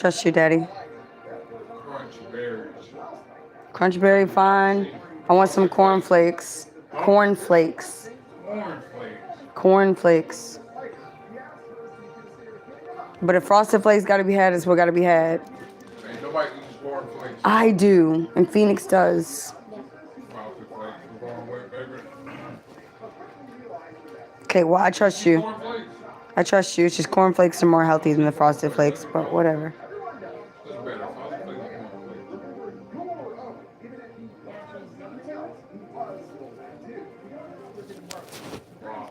Trust you, Daddy. Crunch berries. Crunchberry, fine. I want some cornflakes. Huh? Cornflakes. Cornflakes. Cornflakes. But if Frosted Flakes gotta be had, it's what gotta be had. Ain't nobody eats cornflakes. I do, and Phoenix does. Frosted flakes. We're going with, baby. Okay, well, I trust Eat you. cornflakes. I trust you. It's just cornflakes are more healthy than the Frosted Flakes, but whatever. What's better, frosted flakes or cornflakes? Wow.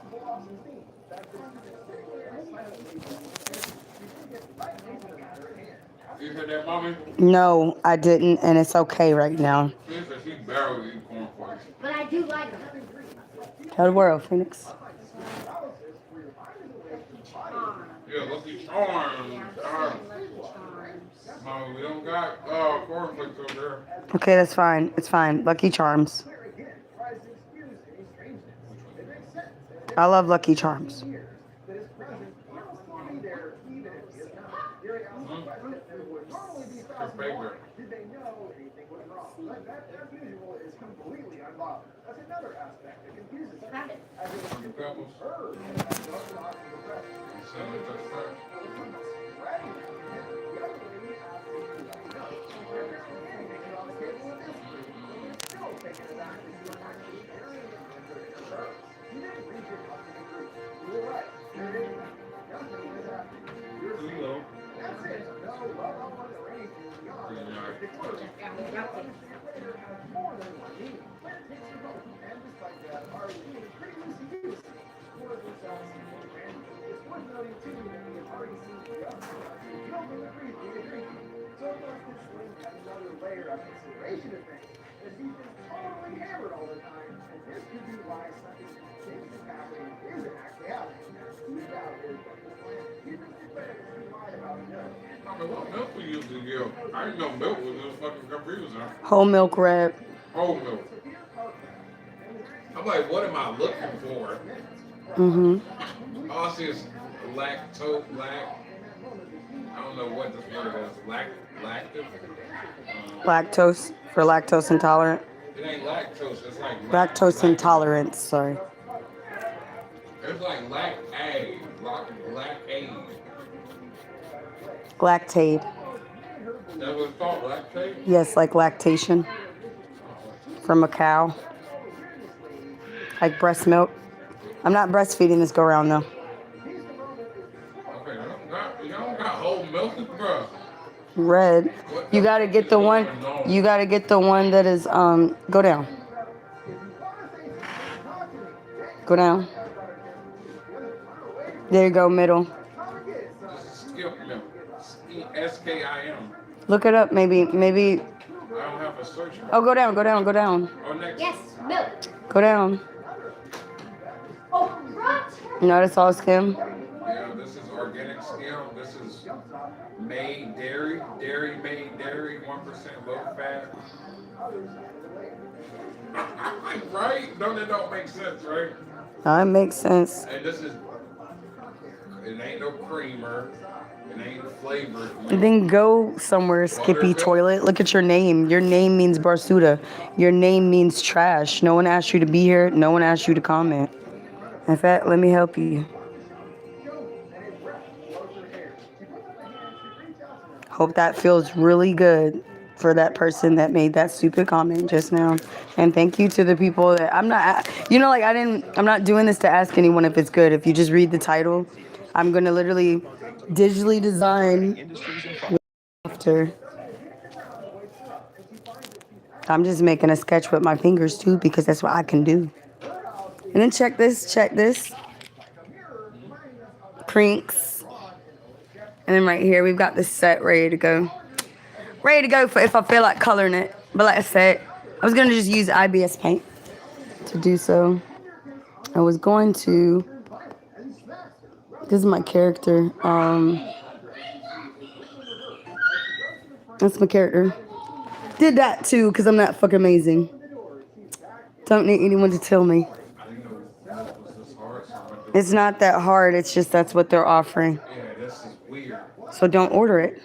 You heard that, mommy? No, I didn't, and it's okay right now. She said she barely eat cornflakes. But I do like them. Tell the world, Phoenix. Yeah, Lucky Charms. Mama, we don't got cornflakes over there. Okay, that's fine. It's fine. Lucky Charms. I love Lucky Charms. Your favorite. Pebbles. Cinnamon Toast Crunch. Hello. I mean, what milk we used to give? I didn't know milk was this fucking confusing. Whole milk red. Whole milk. I'm like, what am I looking for? All I see is lactose, I don't know what this word is. Lactive? Lactose for lactose intolerant. It ain't lactose, it's like Lactose intolerance, sorry. It's like lactate. Lactate. Lactate. That's what it's called, lactate? Yes, like lactation from a cow. Like breast milk. I'm not breastfeeding this go round though. Okay, y'all don't got whole milk, bro. Red. What You the gotta fuck get is the one. going on? You gotta get the one that is go down. Go down. There you go, middle. This is skip milk. SKIM. Look it up, maybe. I don't have a search bar. Oh, go down, go down, go down. Oh, next. Yes, milk. Go down. Oh, what? No, that's all skim. Yeah, this is organic skim. This is made dairy. Dairy made dairy. 1% low fat. Right? Don't make sense, right? That makes sense. And this is, it ain't no creamer. It ain't flavored. Then go somewhere, Skippy Buttermilk. Toilet. Look at your name. Your name means Barsuda. Your name means trash. No one asked you to be here. No one asked you to comment. In fact, let me help you. Hope that feels really good for that person that made that stupid comment just now. And thank you to the people that I'm not doing this to ask anyone if it's good. If you just read the title, I'm going to literally digitally design after. I'm just making a sketch with my fingers too because that's what I can do. And then check this. Crinks. And then right here, we've got this set ready to go. Ready to go for if I feel like coloring it. But like I said, I was going to just use IBS paint to do so. I was going to, this is my character. That's my character. Did that too, because I'm not fucking amazing. Don't need anyone to tell me. It's not that hard. It's just that's what they're offering. Yeah, this is weird. So don't order it.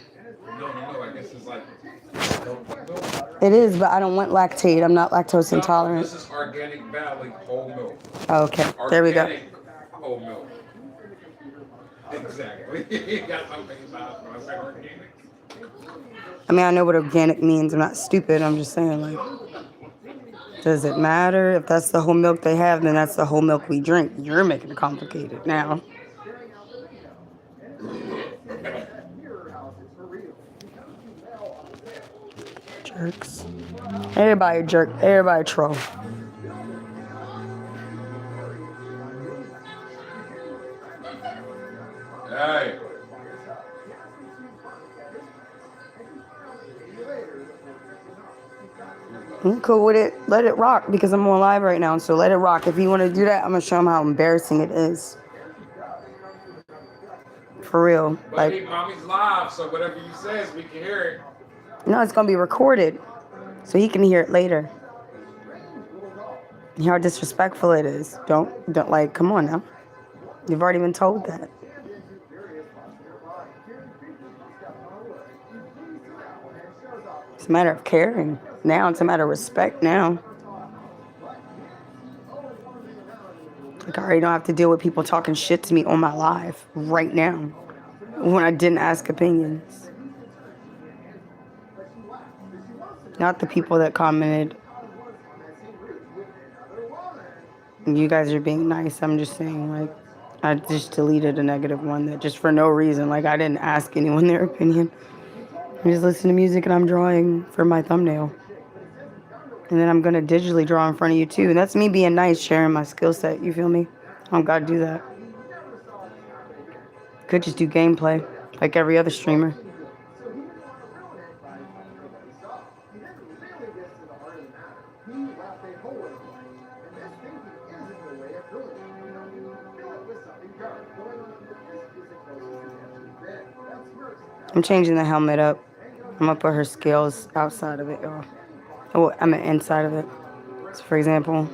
No. I guess it's like healthy milk. It is, but I don't want lactate. I'm not lactose No, intolerant. this is Organic Valley whole milk. Okay, there we go. Organic whole milk. Exactly. You got something about when I say organic. I mean, I know what organic means. I'm not stupid. I'm just saying, like, does it matter? If that's the whole milk they have, then that's the whole milk we drink. You're making it complicated now. Jerks. Everybody a jerk. Everybody a troll. Hey. I'm cool with it. Let it rock because I'm on live right now. So let it rock. If you want to do that, I'm going to show them how embarrassing it is. For real. But Like, hey, mommy's live, so whatever you says, we can hear it. no, it's going to be recorded. So he can hear it later. Hear how disrespectful it is. Don't, like, come on now. You've already been told that. It's a matter of caring. Now it's a matter of respect now. Like, I already don't have to deal with people talking shit to me on my live right now when I didn't ask opinions. Not the people that commented. You guys are being nice. I'm just saying, like, I just deleted a negative one that just for no reason. Like, I didn't ask anyone their opinion. I just listen to music and I'm drawing for my thumbnail. And then I'm going to digitally draw in front of you too. And that's me being nice, sharing my skill set. You feel me? I don't got to do that. Could just do gameplay like every other streamer. I'm changing the helmet up. I'm going to put her scales outside of it, y'all. Oh, I mean inside of it. So for example,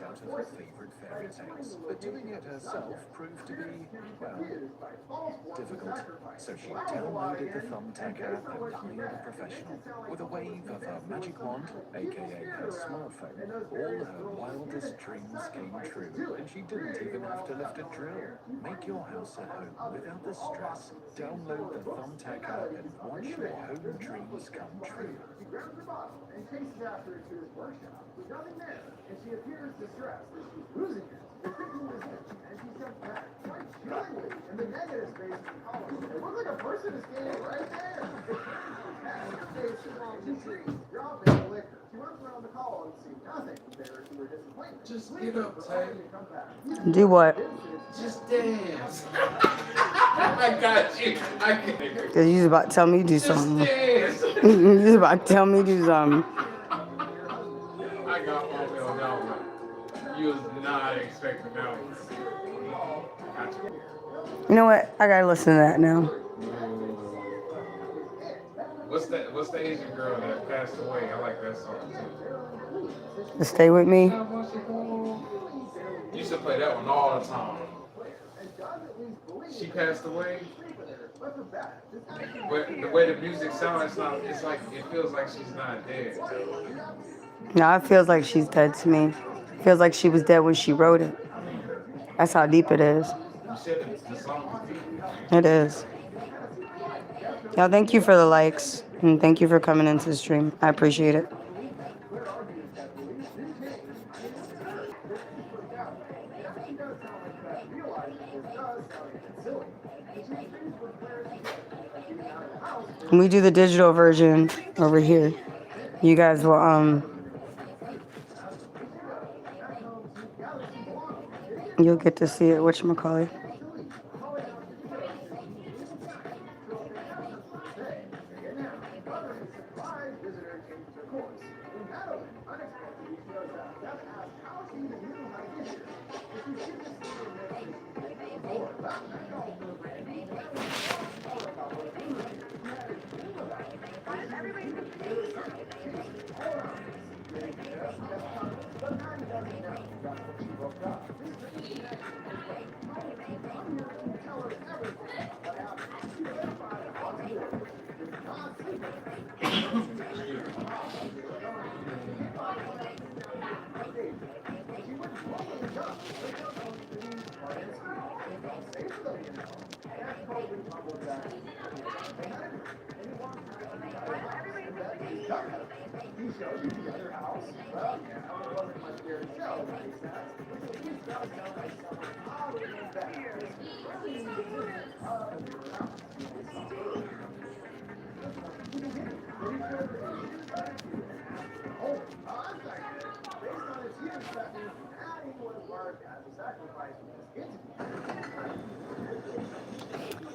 out of her favourite fairy tales, but doing it herself proved to be, well, difficult. So she downloaded the Thumbtack app and hired a professional. With a wave of her magic wand, aka her smartphone, all her wildest dreams came true, and she didn't even have to lift a drill. Make your house a home without the stress. Download the Thumbtack app and watch your home dreams come true. She grabs the bottle and chases after it to his workshop. With nothing there, and she appears distressed that she's losing it. The thinking was hit, and she steps back quite chillingly in the negative space of the column. It looks like a person is standing right there. Dropping the liquor. She runs around the column and sees nothing there to her disappointment. Just get up, Tay. do what? Just dance. I got you. I can. Because you was about to tell me to do Just something. dance. You was about to tell me to do something. I got all the on that one. You was not expecting that one. Gotcha. You know what? I gotta listen to that now. What's the Asian girl that passed away? I like that song too. Stay with me. You used to play that one all the time. She passed away. But the way the music sounds, it's like it feels like she's not dead. No, it feels like she's dead to me. It feels like she was dead when she wrote it. That's how deep it is. You said the song was deep. It is. Y'all, thank you for the likes. And thank you for coming into the stream. I appreciate it. When we do the digital version over here, you guys will You'll get to see it, whatchamacallit.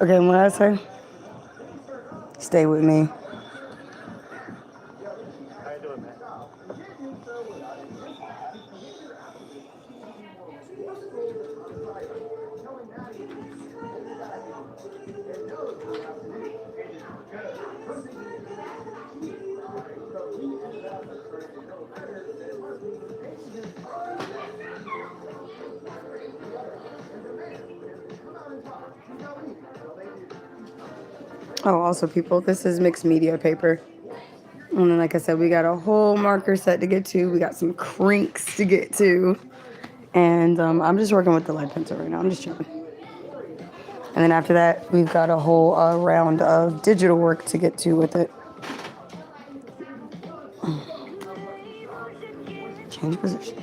Okay, what I say? Stay with me. How you doing, man? Oh, also, people, this is mixed media paper. And then, like I said, we got a whole marker set to get to. We got some crinks to get to. And I'm just working with the lead pencil right now. I'm just chilling. And then after that, we've got a whole round of digital work to get to with it. Change positions.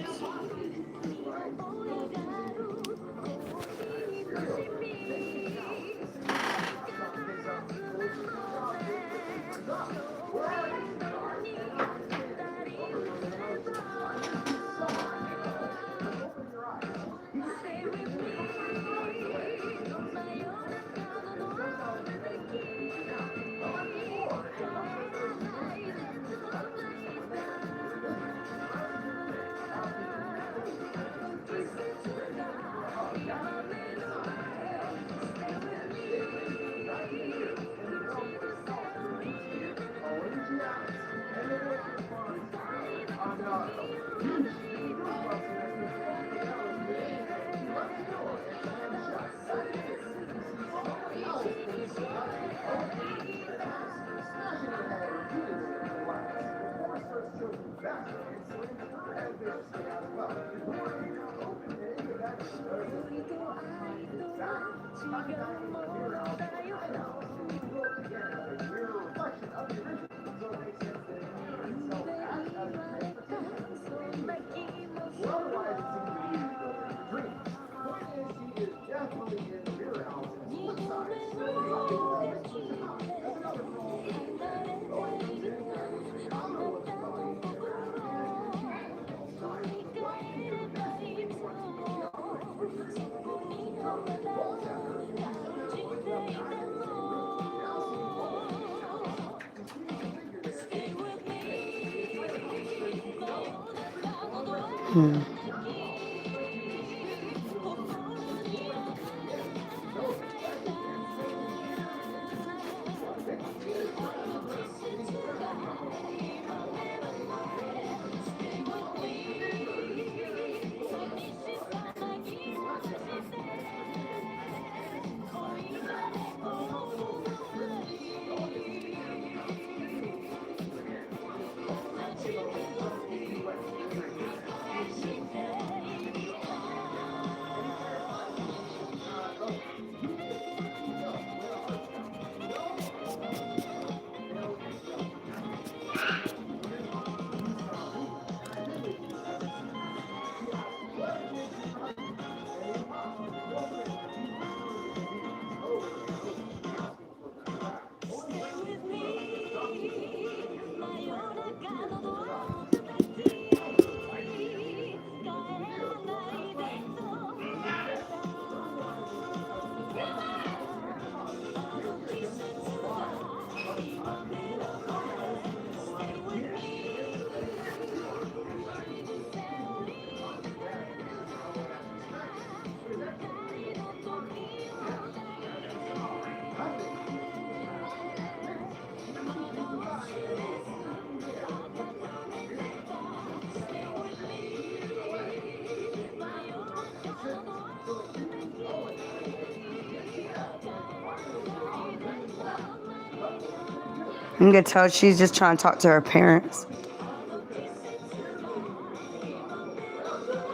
You can tell she's just trying to talk to her parents.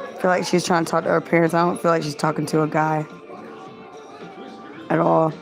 I feel like she's trying to talk to her parents. I don't feel like she's talking to a guy at all.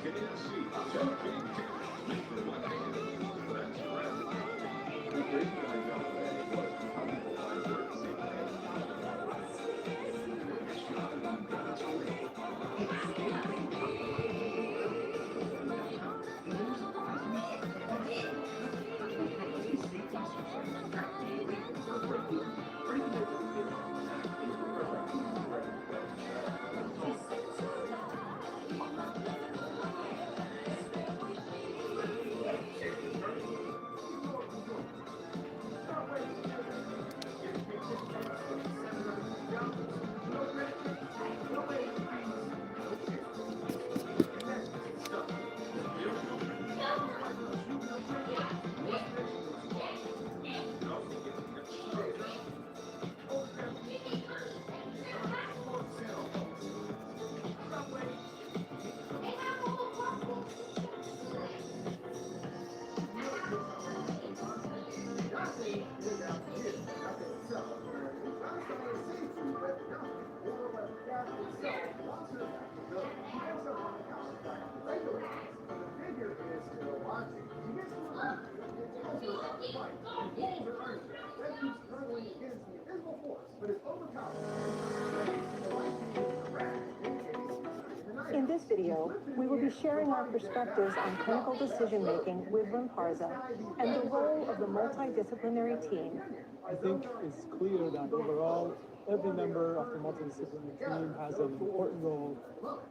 In this video, we will be sharing our perspectives on clinical decision-making with Limparza and the role of the multidisciplinary team. I think it's clear that overall, every member of the multidisciplinary team has an important role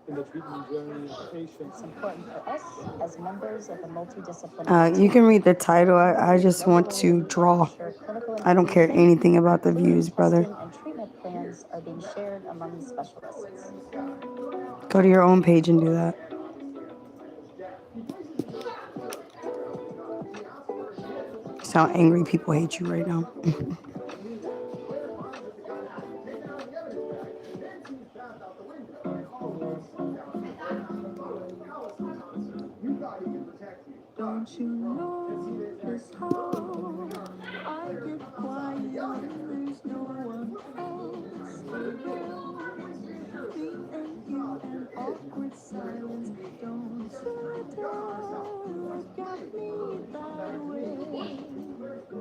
in the treatment journey of patients. It's important for us as members of the multidisciplinary You can read the title. I just want to draw. I don't care anything about the views, brother. testing and treatment plans are being shared among the specialists. Go to your own page and do that. You sound angry. People hate you right now. Don't you know just how I get quiet when there's no one else around? Me and you and awkward silence. Don't you dare got me that way.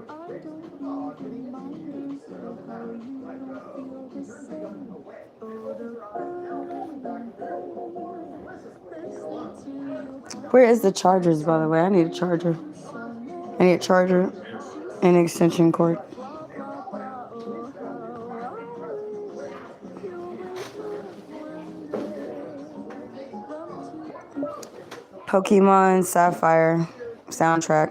I don't need reminders of how you don't feel the same. Oh, Where is the chargers, by the way? I need a charger. I need a charger and an extension cord. Pokemon Sapphire soundtrack.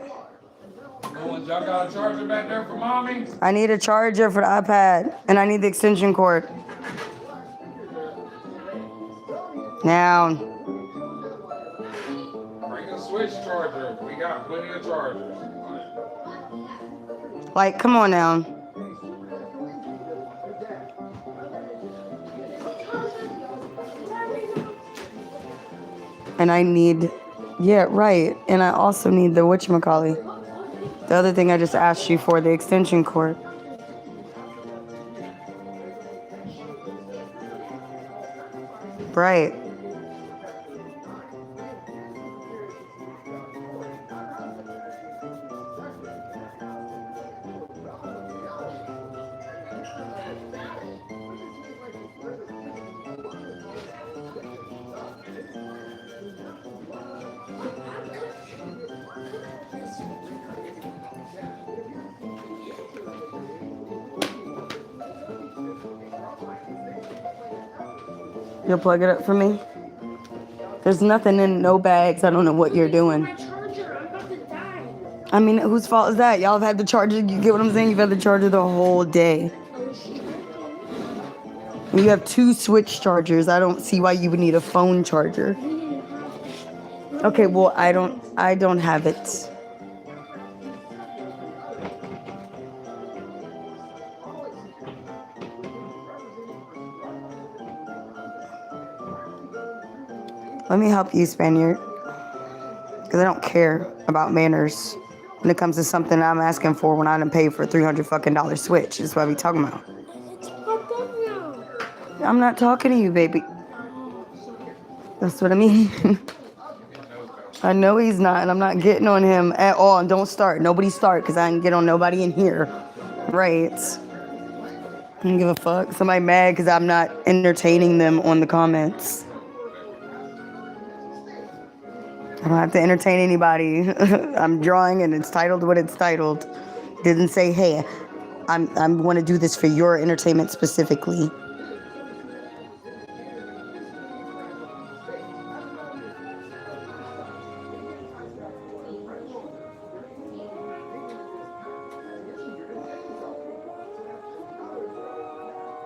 Y'all got a charger back there for mommy? I need a charger for the iPad, and I need the extension cord. Now. Bring a Switch charger. We got plenty of chargers. Like, come on now. And I need, yeah, right. And I also need the whatchamacallit. The other thing I just asked you for, the extension cord. Right. You'll plug it up for me? There's nothing in no bags. I don't know what you're doing. My charger, I'm about to die. I mean, whose fault is that? Y'all have had the charger. You get what I'm saying? You've had the charger the whole day. You have 2 Switch chargers. I don't see why you would need a phone charger. Okay, well, I don't have it. Let me help you, Spaniard. Because I don't care about manners. when it comes to something I'm asking for when I done paid for $300 fucking Switch. That's what we talking about. It's fucked up now. I'm not talking to you, baby. That's what I mean. He knows that. I know he's not, and I'm not getting on him at all. And don't start. Nobody start, because I didn't get on nobody in here. Right. I don't give a fuck. Somebody mad because I'm not entertaining them on the comments. I don't have to entertain anybody. I'm drawing and it's titled what it's titled. Didn't say, hey, I'm want to do this for your entertainment specifically.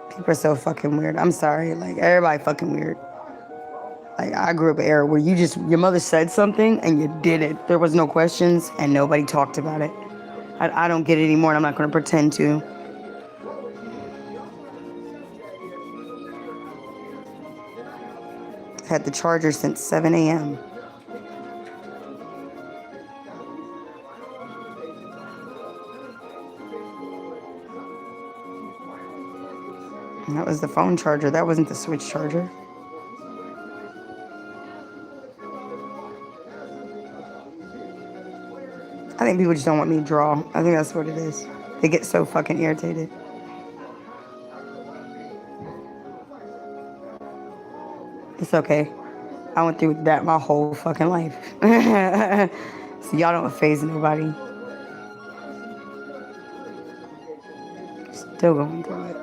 People are so fucking weird. I'm sorry. Like, everybody fucking weird. Like, I grew up in an era where your mother said something and you did it. There was no questions and nobody talked about it. I don't get it anymore, and I'm not going to pretend to. Had the charger since 7 a.m. And that was the phone charger. That wasn't the Switch charger. I think people just don't want me to draw. I think that's what it is. They get so fucking irritated. It's okay. I went through that my whole fucking life. So y'all don't phase nobody. Still going through it.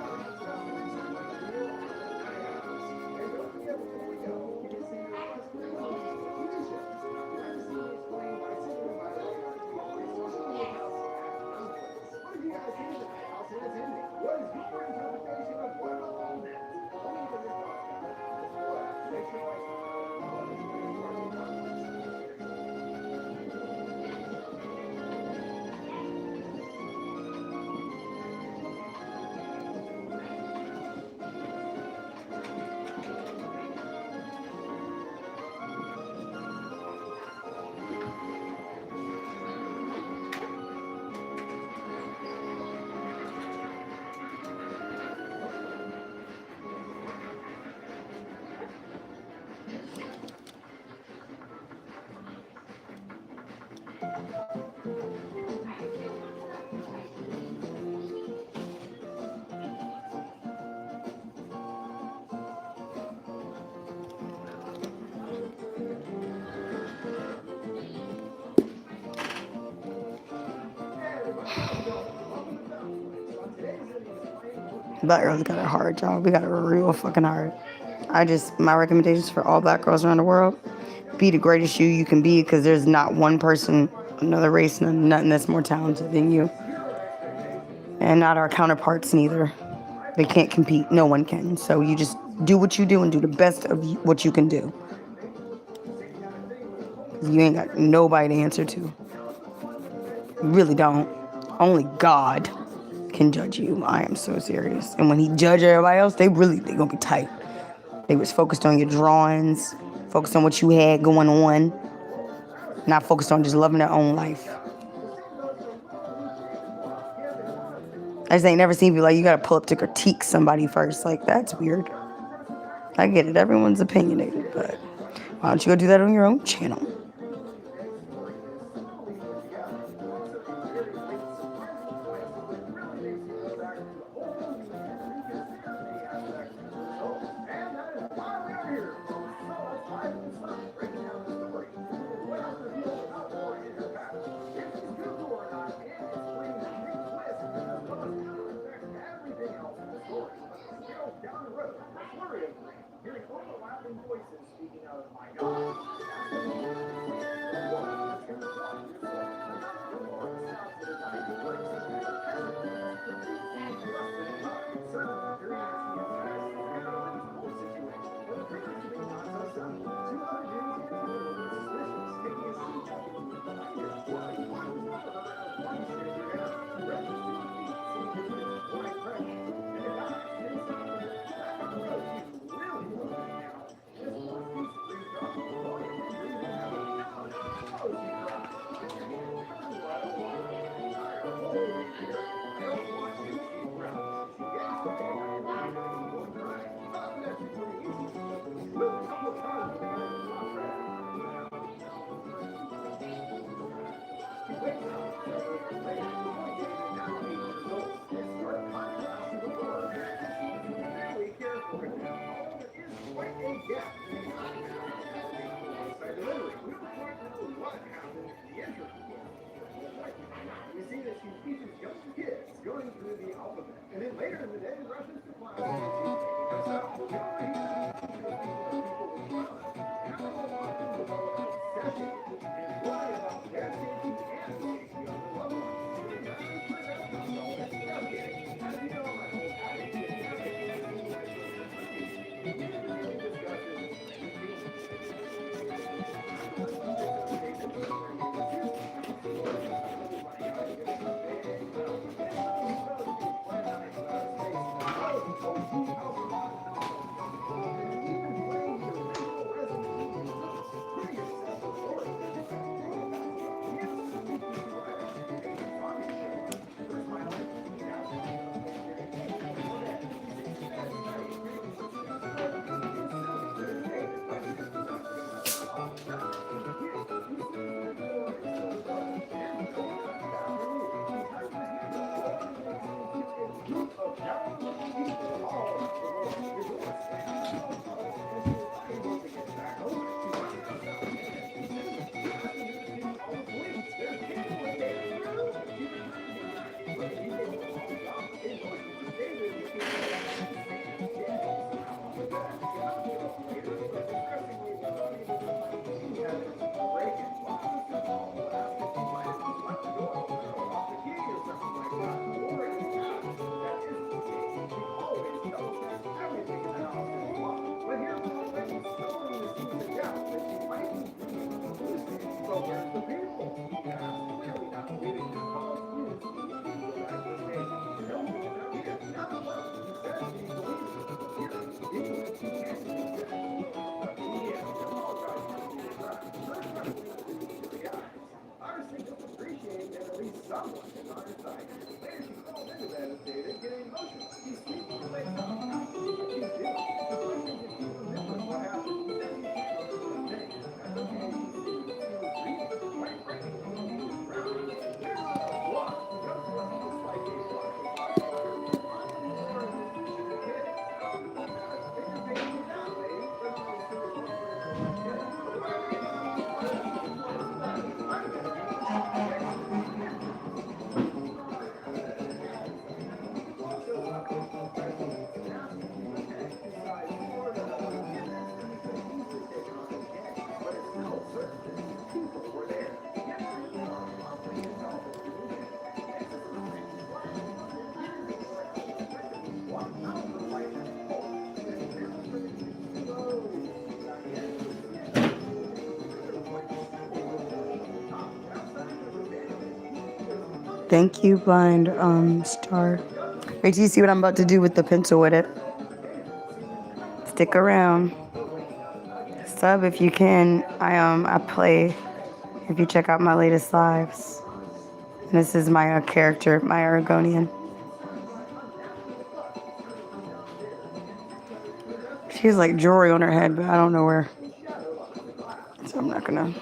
Black girls got it hard, y'all. We got it real fucking hard. My recommendations for all black girls around the world, be the greatest you can be, because there's not one person, another race, nothing that's more talented than you. And not our counterparts neither. They can't compete. No one can. So you just do what you do and do the best of what you can do. You ain't got nobody to answer to. You really don't. Only God can judge you. I am so serious. And when he judge everybody else, they gonna be tight. They was focused on your drawings, focused on what you had going on, not focused on just loving their own life. I just ain't never seen people like, you gotta pull up to critique somebody first. Like, that's weird. I get it. Everyone's opinionated, but why don't you go do that on your own channel? We see that she teaches young kids going through the alphabet. And then later in the day, rushes to class and she's making us up. You know, he teaches people with violence. And I will often develop an obsession and worry about their safety and the safety of their loved ones. And I prevent myself from navigating. As you know, my whole addict is navigating the situation. We really discuss this Thank you, blind star. Wait till you see what I'm about to do with the pencil with it. Stick around. Sub if you can. I play if you check out my latest lives. And this is my character, my argonian. She has like jewelry on her head, but I don't know where. So I'm not gonna.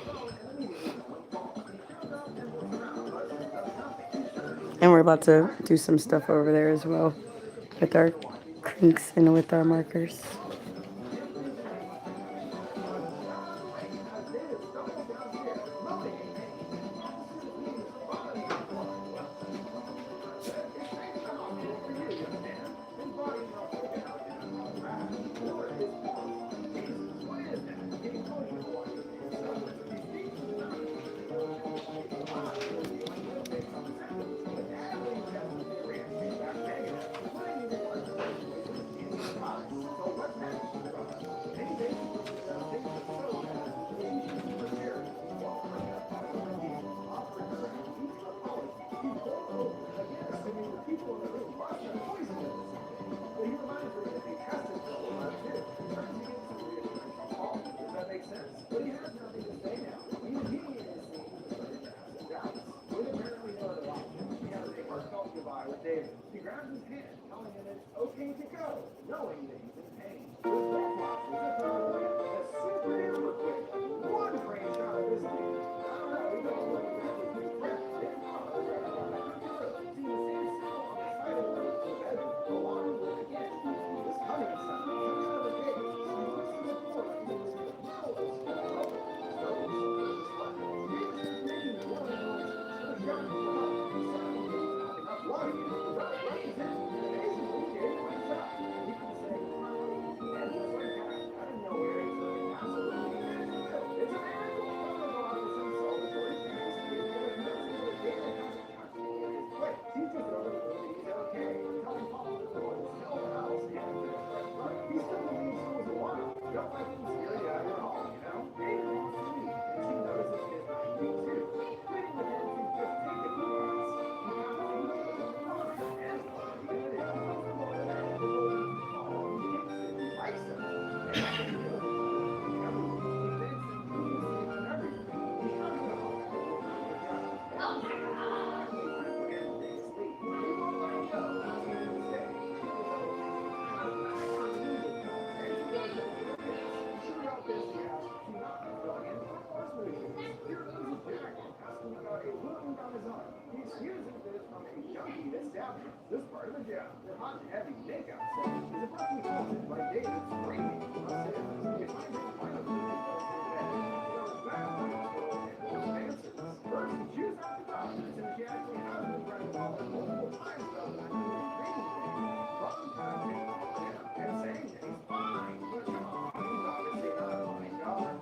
And we're about to do some stuff over there as well with our crinks and with our markers. knowing that he's in pain. With Roblox, it's a throwaway, a superhero quick, one frame shot of this thing. I don't know, we don't look at that with his breath. It's not a red one. See the same symbol on the side of the together, along with the gift. This coming sound comes out of the gate. So you see the floor, you see the flow of snow. So it's fun. Nature's making the water noise. The young come up, suddenly enough water, you know, the right is in. Amazingly, Dave wakes up. You can say, and just like that, I didn't know where he's living. Absolutely. It's a miracle. Don't go out with some celebratory things. Wait, teacher told him that he's okay. Tell him Paul to go and sell the house and he still believes school's a while. Don't let him scare you out of your home, you know? Dave wants to leave, and she notices his ID too. Pleading with him to just take a few months. He got a few and even if he was more than that, Paul takes it. He likes him. And he thinks he on everything. He comes to home. This part of the job, the hot and heavy makeout set is abruptly halted by David screaming. First, she chews out the documents and she actually has been trying to call her multiple times about that crazy thing. Long time and saying that he's fine. But come on, he's obviously not a fine dog.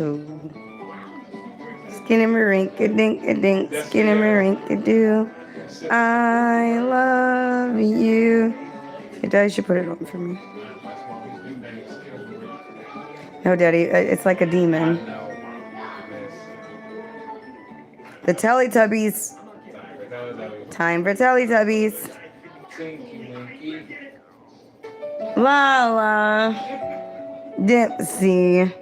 Ooh. Skinnamarink-a-dink-a-dink, skinnamarink-a-doo. I love you. Hey, Daddy should put it on for me. No, Daddy, it's like a demon. The Teletubbies. Time for Teletubbies. Lala. Dipsy.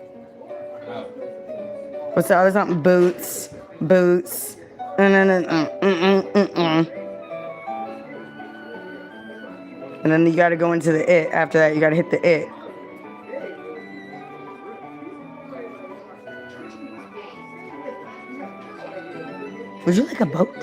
What's the other song? Boots. Boots. And then you gotta go into the it. After that, you gotta hit the it. Would you like a boat?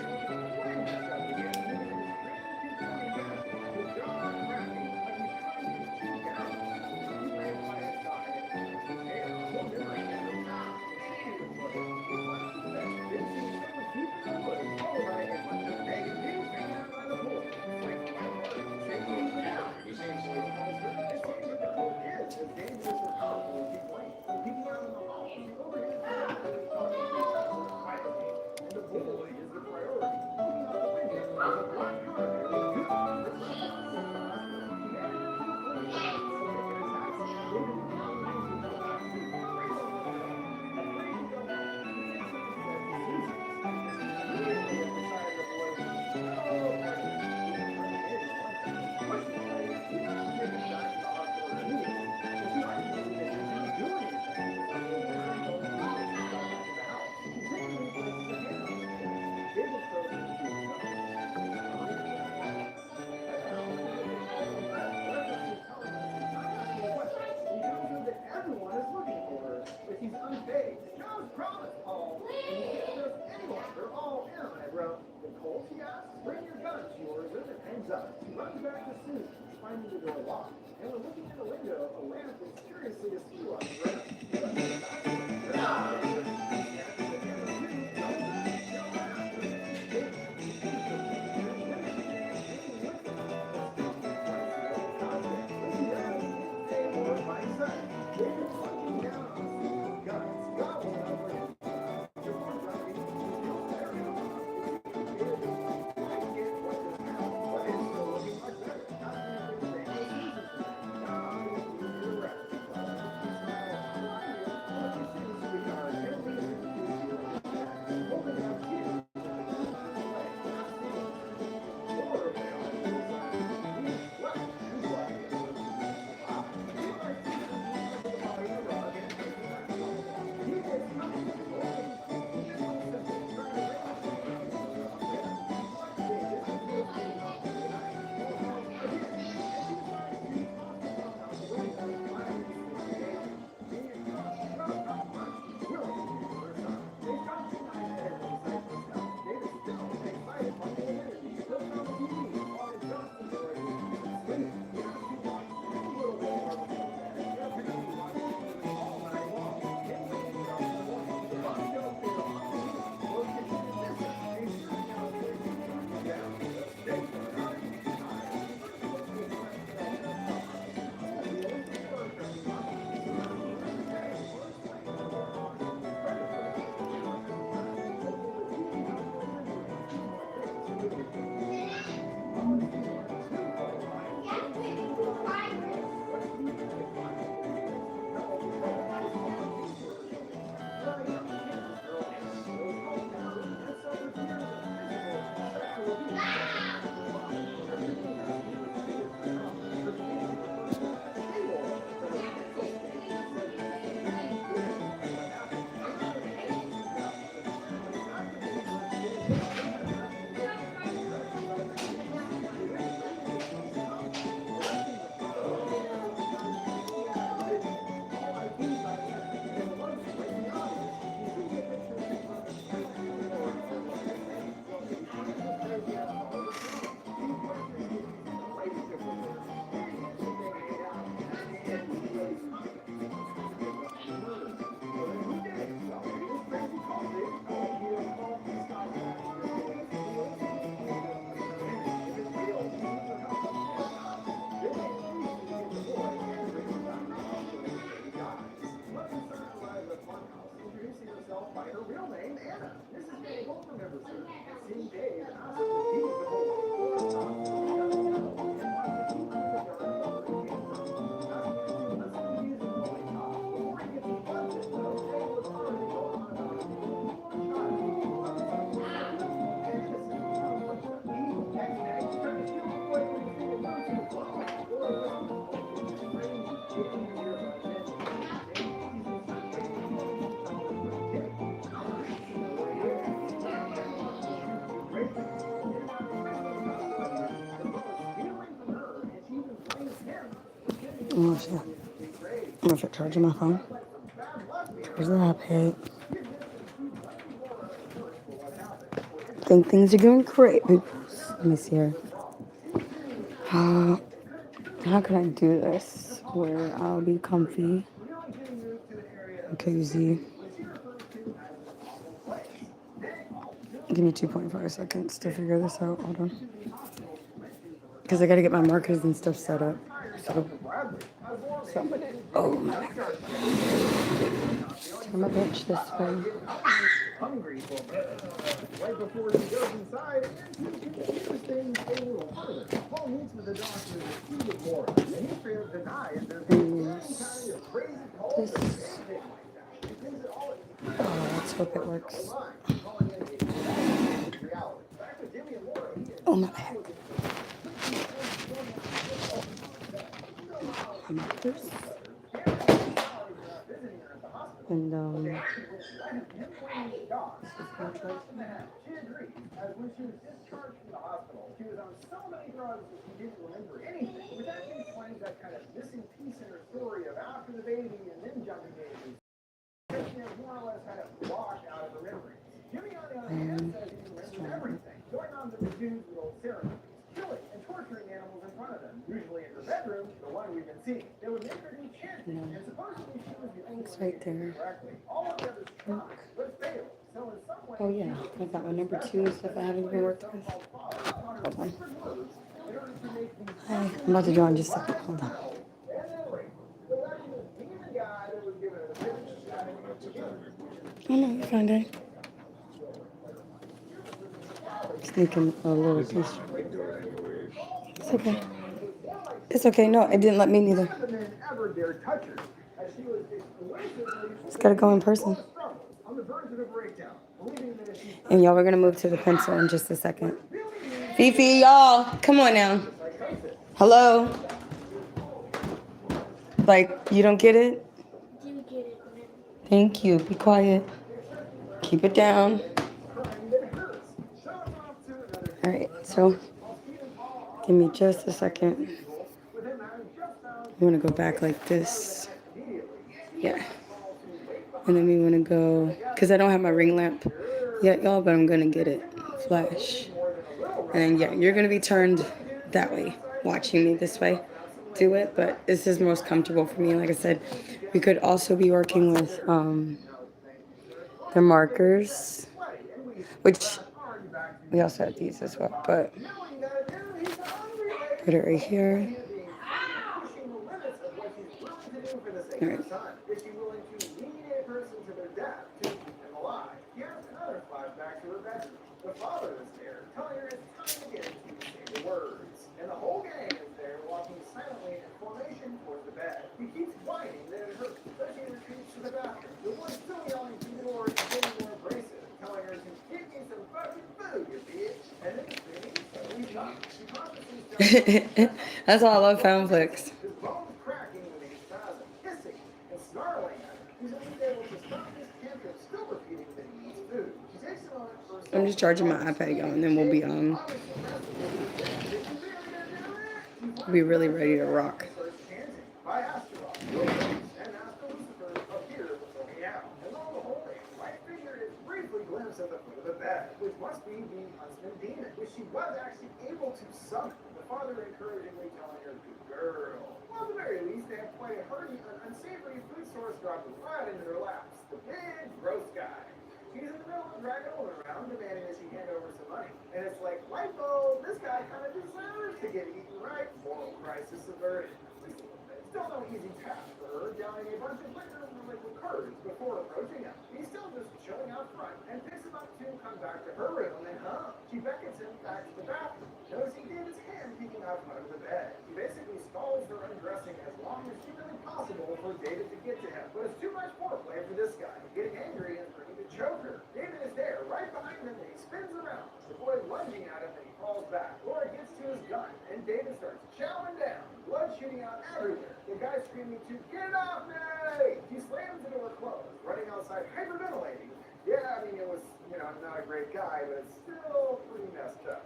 Oh shit. I'm gonna start charging my phone. Charge the iPad. Think things are going great, people. Let me see here. How can I do this where I'll be comfy and cozy? Give me 2.5 seconds to figure this out. Hold on. Because I gotta get my markers and stuff set up. So, oh my God. Turn my bench this way. Hungry for right before she goes inside, and she continues things a little further. Paul meets with the doctor repeated more, and he fails to deny it. There's any kind of crazy cult or anything like that. He thinks it all Oh, let's hope it works. calling it a reality. Back with Jimmy and Laura, he Oh my back. My markers. And She agreed, as when she was discharged from the hospital, she was on so many drugs that she didn't remember anything, which actually explains that kind of missing piece in her story of after the baby and then jumping babies. She has more or less had a block out of her memory. Jimmy, on the other hand, says he remembers everything, going on to the dudes with old ceremonies, killing and torturing animals in front of them, usually in her bedroom, the one we've been seeing. They would make her do chanting, and supposedly she was the only it's one right there. correctly. All of the others tried, but failed. So in some way, Oh yeah, I've got my number 2 and stuff I haven't even worked with. Hold on. Hi, I'm about to draw in just a second. Hold on. Oh no, you're fine, Daddy. Sneaking a little piece. It's okay. It's okay. No, it didn't let me neither. Just gotta go in person. And y'all, we're gonna move to the pencil in just a second. Fifi, y'all, come on now. Hello. Like, you don't get it? You get it, man. Thank you. Be quiet. Keep it down. All right, so give me just a second. We want to go back like this. Yeah. And then we want to go, because I don't have my ring lamp yet, y'all, but I'm going to get it. Flash. And then, yeah, you're going to be turned that way, watching me this way do it, but this is most comfortable for me. Like I said, we could also be working with the markers, which we also have these as well, but put it right here. All right. The father is there, telling her it's time to get into the words. And the whole gang is there, walking silently in formation towards the bed. He keeps whining that it hurts, but she retreats to the bathroom. The boy's still yelling through the door and getting more abrasive, telling her to get me some fucking food, you bitch. And then screaming, suddenly stops. She constantly starts That's why I love found flicks. his bones cracking with a spasm, hissing and snarling at her. He's at least able to stop his tantrum, still repeating that he needs food. She takes a moment for herself. I'm just charging my iPad, y'all, and then we'll be really ready to rock. Which must be the husband demon, which she was actually able to summon. The father encouragingly telling her, good girl. Well, at the very least, they have quite a hearty, unsavory food source dropping right into their laps. The big, gross guy. He's in the middle of dragging a woman around, demanding that she hand over some money. And it's like, light bulb, this guy kind of deserves to get eaten right. Moral crisis averted. Still no easy task for her, downing a bunch of liquor and liquid curds before approaching him. He's still just chilling out front and picks him up to come back to her room and she beckons him back to the bathroom. Noticing David's hand peeking out from under the bed. He basically stalls her undressing as long as humanly possible for David to get to him. But it's too much foreplay for this guy. Getting angry and ready to choke her. David is there, right behind him, and he spins around. The boy lunging at him and he falls back. Laura gets to his gun and David starts chowing down. Blood shooting out everywhere. The guy screaming to get it off me! He slams the door closed, running outside hyperventilating. Yeah, I mean, it was, not a great guy, but it's still pretty messed up.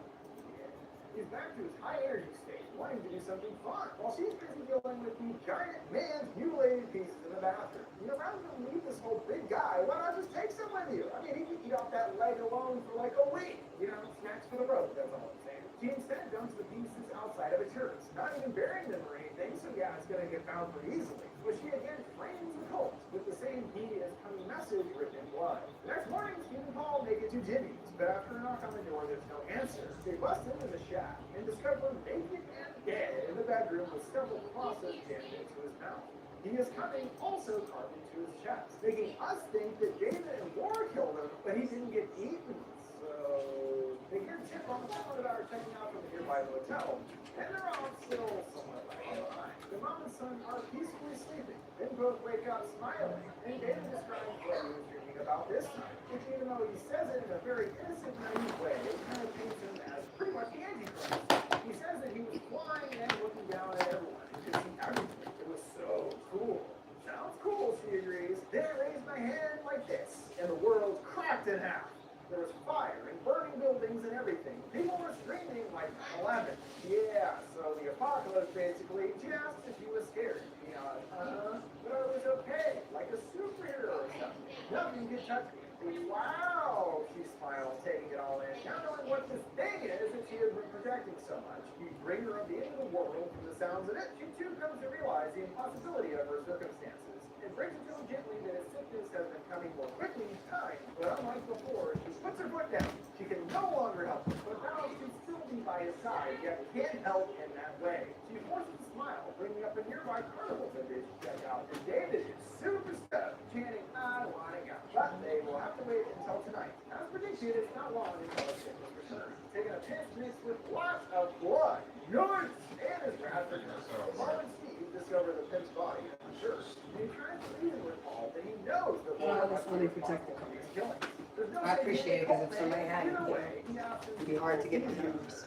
He's back to his high energy state, wanting to do something fun, while she's busy dealing with the giant man's mutilated pieces in the bathroom. You know, rather than meet this whole big guy, why not just take some with you? I mean, he could eat off that leg alone for like a week. You know, snacks for the road, that's all I'm saying. She instead dumps the pieces outside of a church, not even burying them or anything, so yeah, it's gonna get found pretty easily. But she again frames the cult with the same "he is coming" message written in blood. The next morning, Steve and Paul make it to Jimmy's, but after a knock on the door, there's no answer. They bust into the shack and discover him naked and dead in the bedroom with several crosses jammed into his mouth. He is coming also carved into his chest, making us think that David and Laura killed him, but he didn't get eaten. So they hear tip on the phone about her checking out from the nearby hotel, and they're all still somewhat lagging behind. The mom and son are peacefully sleeping, then both wake up smiling, and David describes what he was dreaming about this time, which even though he says it in a very innocent, naive way, it kind of paints him as pretty much the Antichrist. He says that he was flying and looking down at everyone and could see everything. It was so cool. Sounds cool, she agrees. Then I raised my hand like this, and the world cracked in half. There was fire and burning buildings and everything. People were screaming like 9/11. Yeah, so the apocalypse basically. She asked if he was scared. But I was okay, like a superhero or something. Nothing could touch me. Wow, she smiles, taking it all in. Now knowing what this thing is that she has been protecting so much. The bringer of the end of the world, from the sounds of it, she too comes to realize the impossibility of her circumstances. It brings it to him gently that his sickness has been coming more quickly each time, but unlike before, she puts her foot down. She can no longer help him, but now she still be by his side, yet can't help in that way. She forces a smile, bringing up a nearby carnival vintage to check out, and David is super stoked, chanting, "I wanna go." But they will have to wait until tonight. As predicted, it's not long until his sickness returns. Taking a piss mixed with lots of blood. Yours! And his Bradford nurse. Paul and Steve discover the pimp's body in the church. And he tries to reason with Paul that he knows that Paul must be responsible for these killings. There's no I appreciate it, 'cause if somebody had it, either way, he asks it'd be hard to get the numbers.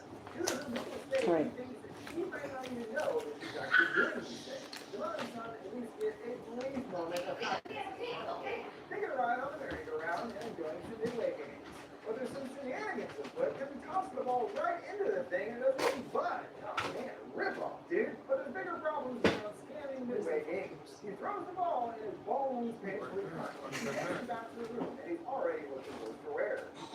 Right. He thinks that she might not even know that she's actually doing these things. The mother and son at least get a brief moment of happiness. They get a ride on the merry-go-round and enjoying some midway games. But there's some shenanigans afoot because he tosses the ball right into the thing and it doesn't even budge. Oh man, rip off, dude. But there's bigger problems around scanning midway games. He throws the ball and his bones painfully crunch. He heads back to the room and he's already looking worse for wear. He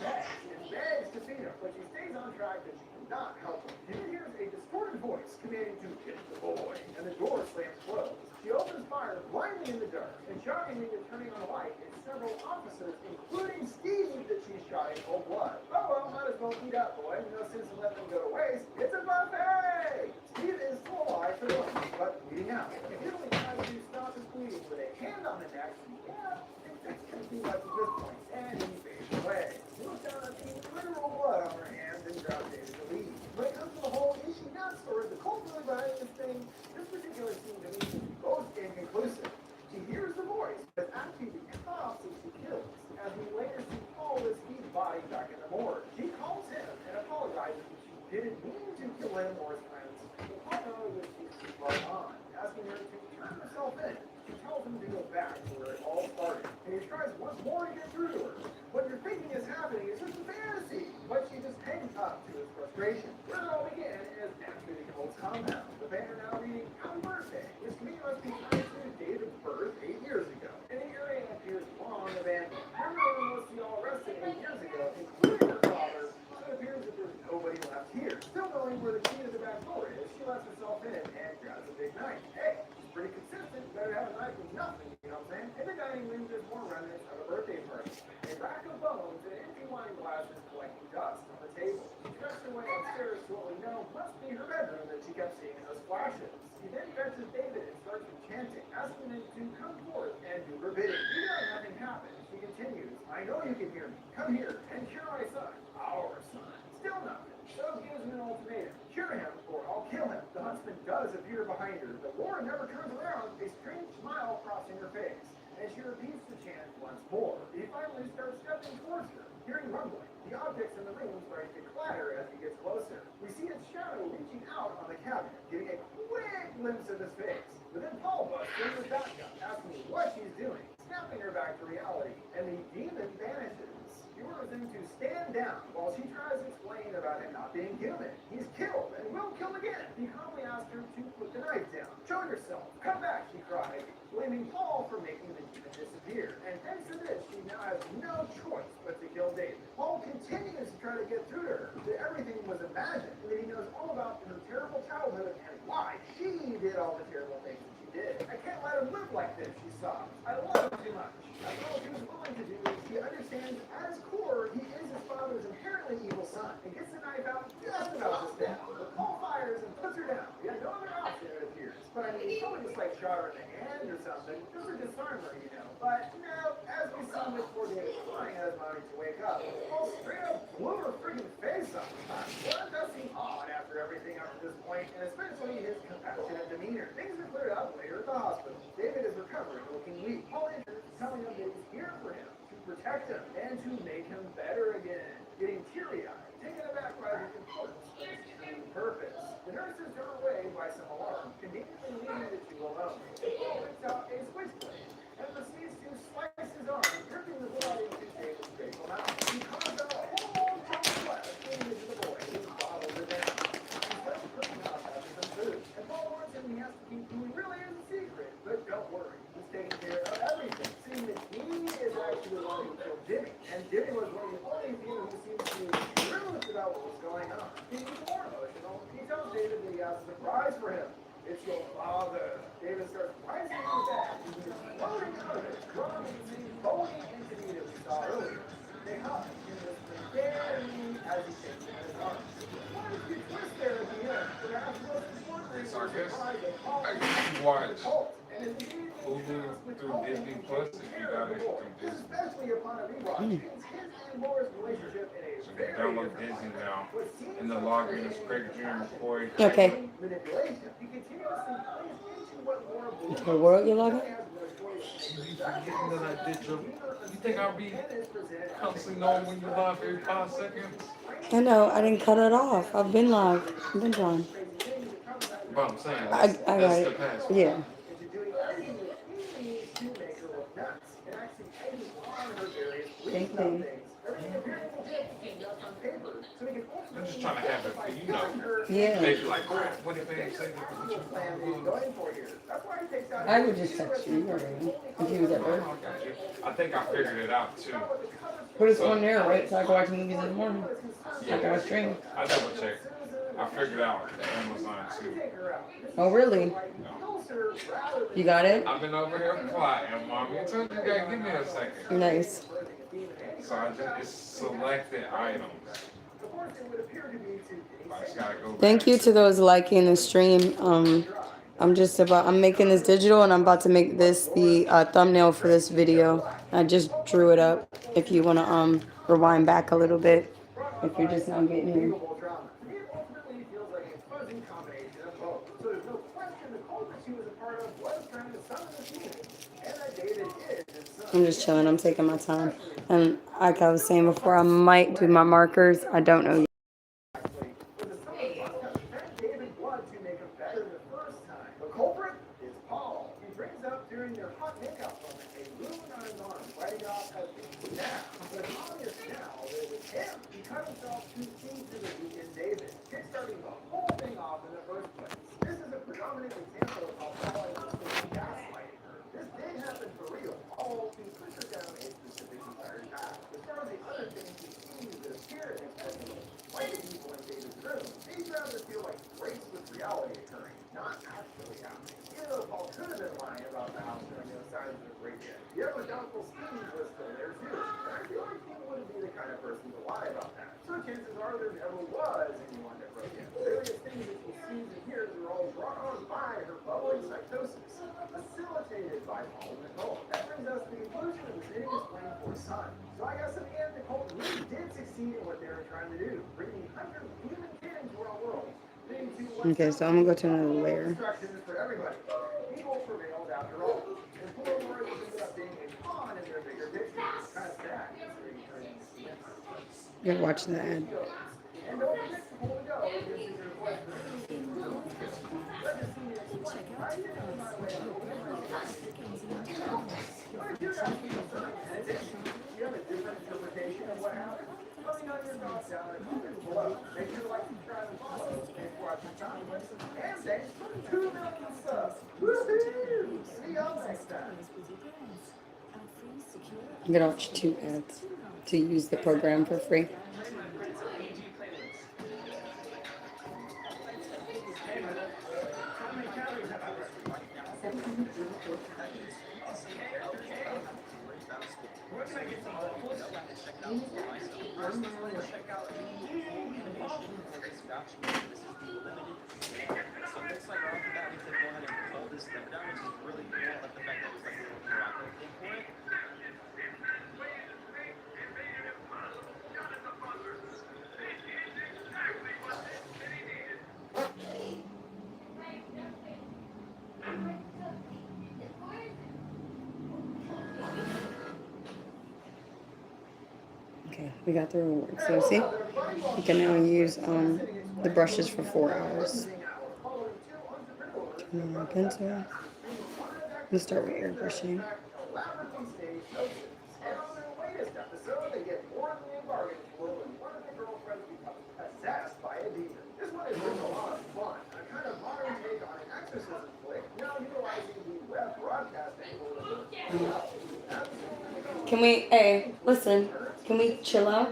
begs to feed him, but she stays on track and she cannot help him. He hears a distorted voice commanding to get the boy, and the door slams closed. She opens fire blindly in the dark, and shockingly turning on a light is several officers, including Steve, that she's shot in cold blood. Oh well, might as well eat up, boy. No sense in letting them go to waste. It's a buffet! Steve is still alive for the moment, but bleeding out. Immediately tries to stop his bleeding with a hand on the neck. Yeah, I think that's going to be much at this point. And he fades away. He looks down at the literal blood on her hands and grabs David to leave. When it comes to the whole is she nuts or is the cult really behind this thing, this particular scene to me is both inconclusive. She hears the voice, but actually the cops that she kills, as we later see Paul with Steve's body back in the morgue. She calls him and apologizes that she didn't mean to kill him or his friends. But Paul knows that she's too far on, asking her to turn herself in. She tells him to go back to where it all started, and he tries once more to get through to her. What you're thinking is happening is just a fantasy, but she just hangs up to his frustration. Where it all began is naturally the cult's compound. The banner now reading "Happy Birthday," which to me must be tied to David's birth 8 years ago. And the area appears long abandoned. Everyone was all arrested 8 years ago, including her father, so it appears that there's nobody left here. Still knowing where the key to the back door is, she lets herself in and grabs a big knife. Hey, she's pretty consistent. Better have a knife than nothing, you know what I'm saying? In the dining room, there's more remnants of a birthday party. A rack of bones and empty wine glasses collecting dust on the table. She treks her way upstairs to what we know must be her bedroom that she kept seeing in those flashes. She then fetches David and starts chanting, asking him to come forth and do her bidding. Even though nothing happens, she continues, "I know you can hear me. Come here and cure my son, our son." Still nothing. So gives him an ultimatum. Cure him or I'll kill him. The huntsman does appear behind her, but Laura never turns around, a strange smile crossing her face. And she repeats the chant once more. He finally starts stepping towards her, hearing rumbling. The objects in the room start to clatter as he gets closer. We see its shadow reaching out on the cabinet, getting a quick glimpse of his face. But then Paul busts in with shotgun, asking what she's doing, snapping her back to reality, and the demon vanishes. She orders him to stand down while she tries to explain about him not being human. He's killed and will kill again. He calmly asks her to put the knife down. Show yourself. yourself. Come back, she cried, blaming Paul for making the demon disappear. And thanks to this, she now has no choice but to kill David. Paul continues to try to get through to her that everything was imagined, and that he knows all about her terrible childhood and why she did all the terrible things that she did. I can't let him live like this, she sobbed. I love him too much. That's all she was willing to do. She understands at his core he is his father's inherently evil son, and gets the knife out just about to stab. But Paul fires and puts her down. He had no other option, it appears. But I mean, he probably just like shot her in the hand or something, just to disarm her, you know. But no, as we see with poor David crying out his mommy to wake up, Paul straight up blew her freaking face off. What does seem odd after everything up to this point, and especially his compassionate demeanor. Things are cleared up later at the hospital. David is recovering, looking weak. Paul enters, telling him that he's here for him, to protect him, and to make him better again. Getting teary-eyed, taken aback by the importance of his true purpose. The nurse is turned away by some alarm, conveniently leaving the two alone. Paul picks out a switchblade and proceeds to slice his arm, ripping the blood into David's facial mouth. He carves out a whole chunk of flesh, giving it to the boy, who bottles it down. He starts cooking up after some food, and Paul warns him he has to keep who he really is a secret. But don't worry, he's taking care of everything, seeing that he is actually the one who killed Jimmy, and Jimmy was one of the only few who seemed to be truth about what was going on. He's even more emotional. He tells David that he has a surprise for him. It's your father. David starts rising in the bed. He's floating out of it, drawn to the same bony entity that we saw earlier. They hug in this very as he takes him in his arms. Why did you twist there at the end? Perhaps most importantly, So I guess Paul I used to watch Colt, and his immediate Hulu through Disney Plus if you got it through Disney. especially upon a rewatch, his and Laura's relationship in a So you very download different Disney light. now, What seems and the like login is Craig Jr. McCoy. Okay. manipulation. He continuously plays into what Laura believes. The world you love it? He has no choice. You forgetting that I did your. You think I'll be constantly knowing when you live every 5 seconds? I know, I didn't cut it off. I've been live. I've been trying. But I'm saying I that's, got that's it. the past. Yeah. Into doing everything that he needs to make her look nuts. And actually taking on her various Thank reasons you. things. Everything appearing legit just on paper. So he can I'm just trying to have it for you know. Yeah. They be like, crap, what if they say that? plan that he's going for here. That's why he takes out I would just text you already if you was at work. I think I figured it out too. Put us on there, right? So I can watch movies in the morning. I got a stream. I double checked. I figured out Amazon too. Oh, really? You got it? I've been over here plotting, mommy. I told you, gotta give me a second. Nice. So I just, it's selected items. I just gotta go Thank back. you to those liking the stream. I'm making this digital and I'm about to make this the thumbnail for this video. I just drew it up if you want to rewind back a little bit if you're just now getting here. I'm just chilling. I'm taking my time. And like I was saying before, I might do my markers. I don't know yet. David blood to make him better the first time. The culprit is Paul. He brings up during their hot makeout moment a wound on his arm, writing it off as being now. But it's obvious now that it was him. He cut himself to see through the weak in David, kickstarting the whole thing off in the first place. This is a predominant example of how Paul is gaslighting her. This did happen for real. All to push her down a specific desired path. As far as the other things he sees the spirit expecting, like the people in David's room, these rather feel like breaks with reality occurring, not actually happening. Even though Paul could have been lying about the house during the signs of the break-in. The other doubtful schemes was still there too. And I feel like he wouldn't be the kind of person to lie about that. So chances are there never was anyone that broke in. Various things that she sees and hears are all brought on by her bubbling psychosis, facilitated by Paul and Nicole. That brings us to the conclusion of the sitting is playing for his son. So I guess in the end, Nicole really did succeed in what they were trying to do, bringing hundreds of human kid into our world. Okay, so I'm going to go to another layer. Instructions for everybody. Evil prevailed after all. And poor Laura ended up being a pawn in their bigger picture. It's kind of sad. You're watching the ad. And don't forget to hold go. This is your question. I did it my way. What did you guys think? You have a different interpretation of what happened? Let me know your thoughts down in the comments below. Make sure to like, subscribe, and follow. Thanks for watching. And thanks for 2 million subs. Woo! I'm gonna watch 2 ads to use the program for free. Okay, we got the reward. So see, you can now use the brushes for 4 hours. Turn on my pencil. Let's start with airbrushing. And on their latest episode, they get more than they bargained for when one of the girlfriends becomes possessed by a demon. This one is just a lot of fun, a kind of modern take on an exorcism flick, now utilizing the web broadcast angle of Can we, hey, listen, can we chill out?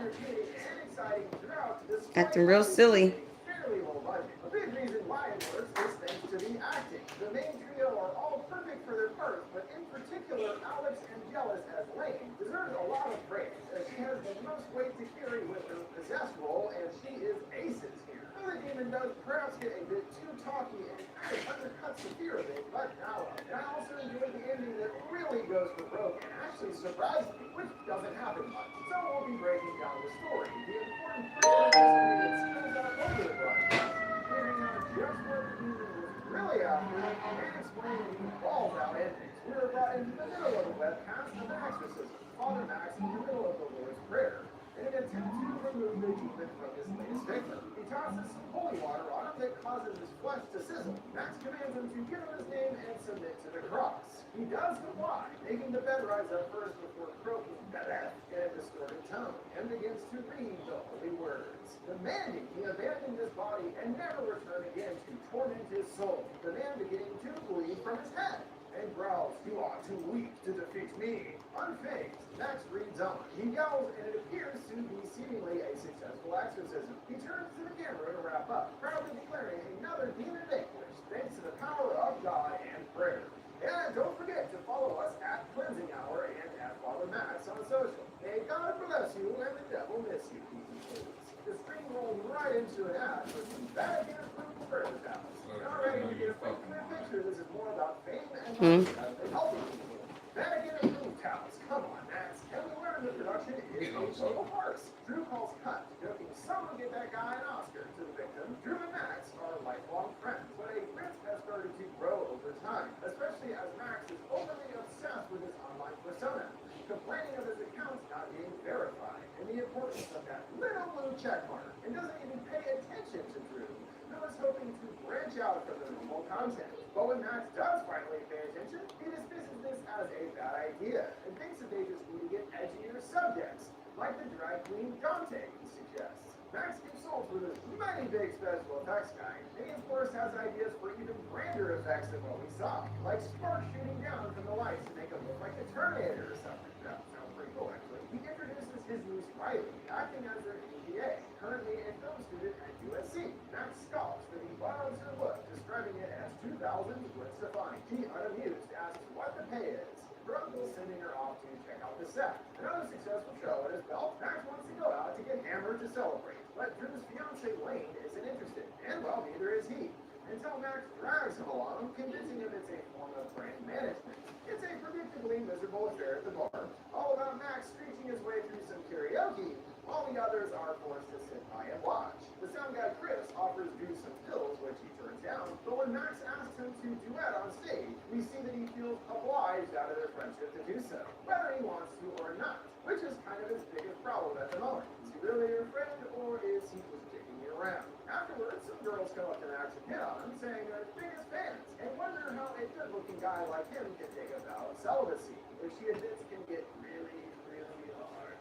Acting real silly. fairly low budget. A big reason why it works is thanks to the acting. The main trio are all perfect for their parts, but in particular, Alex Angelus as Lane deserves a lot of praise, as she has the most weight to carry with her possessed role, and she is aces here. The demon does perhaps get a bit too talky and kind of undercuts the fear of it, but now, and I also enjoyed the ending that really goes for broke and actually surprised me, which doesn't happen much. So we'll be breaking down the story. The important part of this spills out over the broadcast, figuring out just what the demon was really after, and explaining the balls-out endings. We were brought into the middle of the webcast of an exorcism. Father Max in the middle of the Lord's Prayer, in an attempt to remove the demon from his latest victim. He tosses some holy water on him that causes his flesh to sizzle. Max commands him to give him his name and submit to the cross. He does comply, making the bed rise up first before croaking "Belef" in a distorted tone, and begins to read the holy words, demanding he abandon his body and never return again to torment his soul. The man beginning to bleed from his head, and growls, "You are too weak to defeat me." Unfazed, Max reads on. He yells, and it appears to be seemingly a successful exorcism. He turns to the camera to wrap up, proudly declaring another demon vanquished, thanks to the power of God and prayer. And don't forget to follow us at Cleansing Hour and at Father Max on social. May God bless you and the devil miss you, please. The screen rolled right into an ad for the Vatican Approved Prayer Towels. Not ready to get a clear picture. This is more about fame and money than helping people. Vatican Approved Towels. Come on, Max. And we learned the production is a total farce. Drew calls cut, joking someone get that guy an Oscar. To the victim, Drew and Max are lifelong friends, but a rift has started to grow over time, especially as Max is overly obsessed with his online persona, complaining of his accounts not being verified, and the importance of that little blue check mark, and doesn't even pay attention to Drew, who is hoping to branch out from the normal content. But when Max does finally pay attention, he dismisses this as a bad idea, and thinks that they just need to get edgier subjects, like the drag queen Dante, he suggests. Max consults with his mighty big special effects guy, and he of course has ideas for even grander effects than what we saw, like sparks shooting down from the lights to make it look like the Terminator or something. That sounds pretty cool, actually. He introduces his niece Riley, acting as their APA, currently a film student at USC. Max scoffs that he borrows her look, describing it as 2000s Gwen Stefani. He, unamused, asks what the pay is, abruptly sending her off to check out the set. Another successful show at his belt, Max wants to go out to get hammered to celebrate, but Drew's fiancée Lane isn't interested, and well, neither is he. Until Max drags him along, convincing him it's a form of brand management. It's a predictably miserable affair at the bar, all about Max screeching his way through some karaoke, while the others are forced to sit by and watch. The sound guy Chris offers Drew some pills, which he turns down, but when Max asks him to duet on stage, we see that he feels obliged out of their friendship to do so, whether he wants to or not, which is kind of his biggest problem at the moment. Is he really your friend, or is he just kicking you around? Afterwards, some girls come up to Max and hit on him, saying they're his biggest fans, and wonder how a good-looking guy like him can take a vow of celibacy, which he admits can get really, really hard.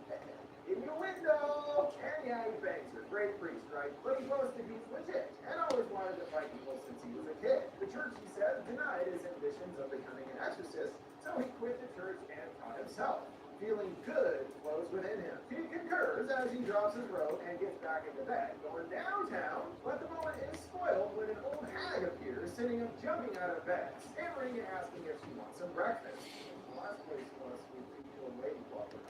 In your window! And yeah, he bangs her. Great priest, right? But he boasted he's legit, and always wanted to fight people since he was a kid. The church, he said, denied his ambitions of becoming an exorcist, so he quit the church and taught himself. feeling good flows within him. He concurs as he drops his robe and gets back into bed. Going downtown, but the moment is spoiled when an old hag appears, sitting up jumping out of bed, stammering and asking if she wants some breakfast. The last place you want to sleep, you old lady walker.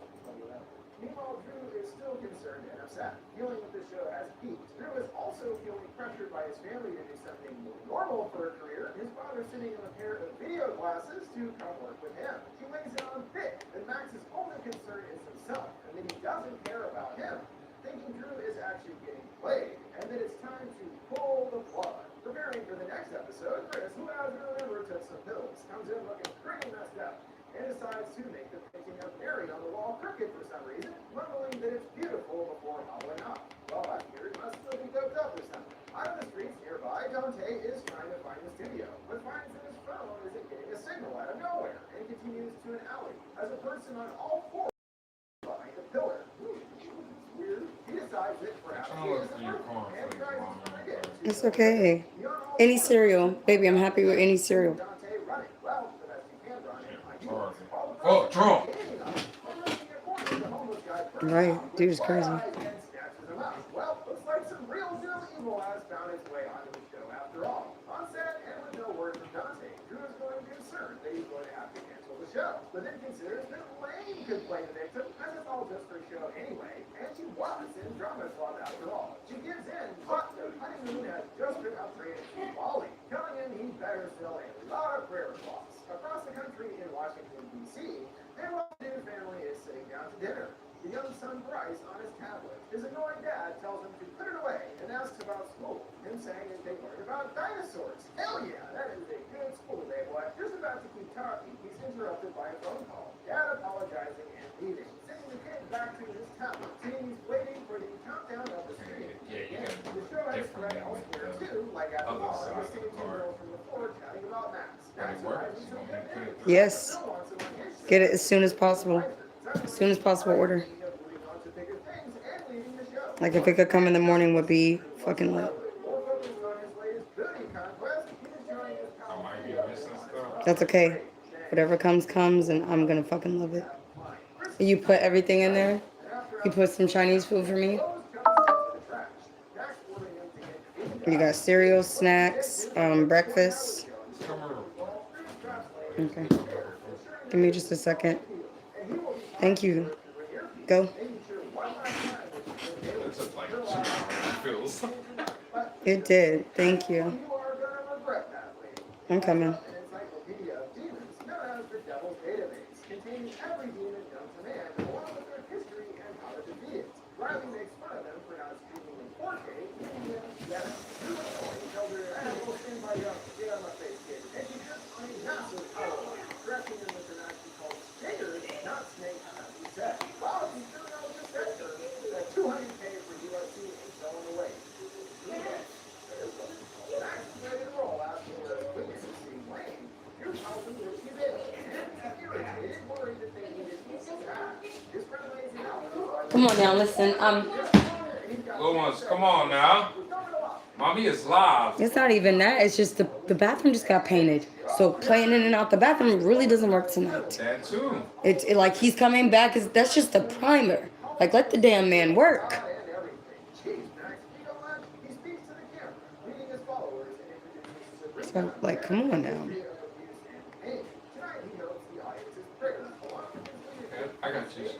Meanwhile, Drew is still concerned and upset, feeling that the show has peaked. Drew is also feeling pressured by his family to do something more normal for a career. His father sitting in a pair of video glasses to come work with him. He lays it on thick that Max's only concern is himself, and that he doesn't care about him, thinking Drew is actually getting played, and that it's time to pull the plug. Preparing for the next episode, Chris, who as we remember took some pills, comes in looking pretty messed up, and decides to make the painting of Mary on the wall crooked for some reason, mumbling that it's beautiful before hollowing up. Well, that weird, must still be doped up or something. Out of the streets nearby, Dante is trying to find the studio, but finds that his phone isn't getting a signal out of nowhere, and continues to an alley, as a person on all fours behind a pillar. Weird. He decides that perhaps he is a person, and tries to find it. It's okay. Any cereal. Baby, I'm happy with any cereal. Dante running. Well, the best you can run. Oh, Trump. Right. Dude is crazy. Well, looks like some real evil has found its way onto the show after all. On set and with no word from Dante, Drew is going concerned that he's going to have to cancel the show, but then considers that Lane could play the victim, as it's all just for show anyway, and she was in drama club after all. She gives in, but the honeymoon has just been upgraded to Wally, telling him he better still a lot of prayer cloths. Across the country in Washington, D.C., their Washington family is sitting down to dinner. The young son Bryce on his tablet. His annoying dad tells him to put it away and asks about school. Him saying that they learned about dinosaurs. Hell yeah, that is a good school day, boy. Just about to keep talking, he's interrupted by a phone call. Dad apologizing and leaving, sending the kid back to his tablet. Seeing he's waiting for the countdown of the screen. Yeah, The show has spread elsewhere too, like at the bar, the same girl from the floor chatting about Max. Max arrives some good news. Yes. Get it as soon as possible. As soon as possible order. Like if it could come in the morning would be fucking lit. I might be missing stuff. That's okay. Whatever comes, comes, and I'm gonna fucking love it. You put everything in there? You put some Chinese food for me? You got cereal, snacks, breakfast. Okay. Give me just a second. Thank you. Go. It took like 2 hours. Feels. It did. Thank you. I'm coming. Riley makes fun of them for not streaming in 4K, meaning them together. Tells her, we'll stand by you, get on my face, kid. And she trips on a massive power line, correcting him with an action called Stingers, not snakes, as he said. Wow, he's doing all this extra. That 200K for USC ain't going away. Max is ready to roll after witnessing seeing Lane. Drew tells him that she did, and he's irritated, worried that they needed to see that. His friend lays it out. Come on now, listen. Little ones, come on now. Mommy is live. It's not even that. It's just the bathroom just got painted. So playing in and out the bathroom really doesn't work tonight. That too. It's like he's coming back. That's just a primer. Like let the damn man work. So like, come on now. I got you.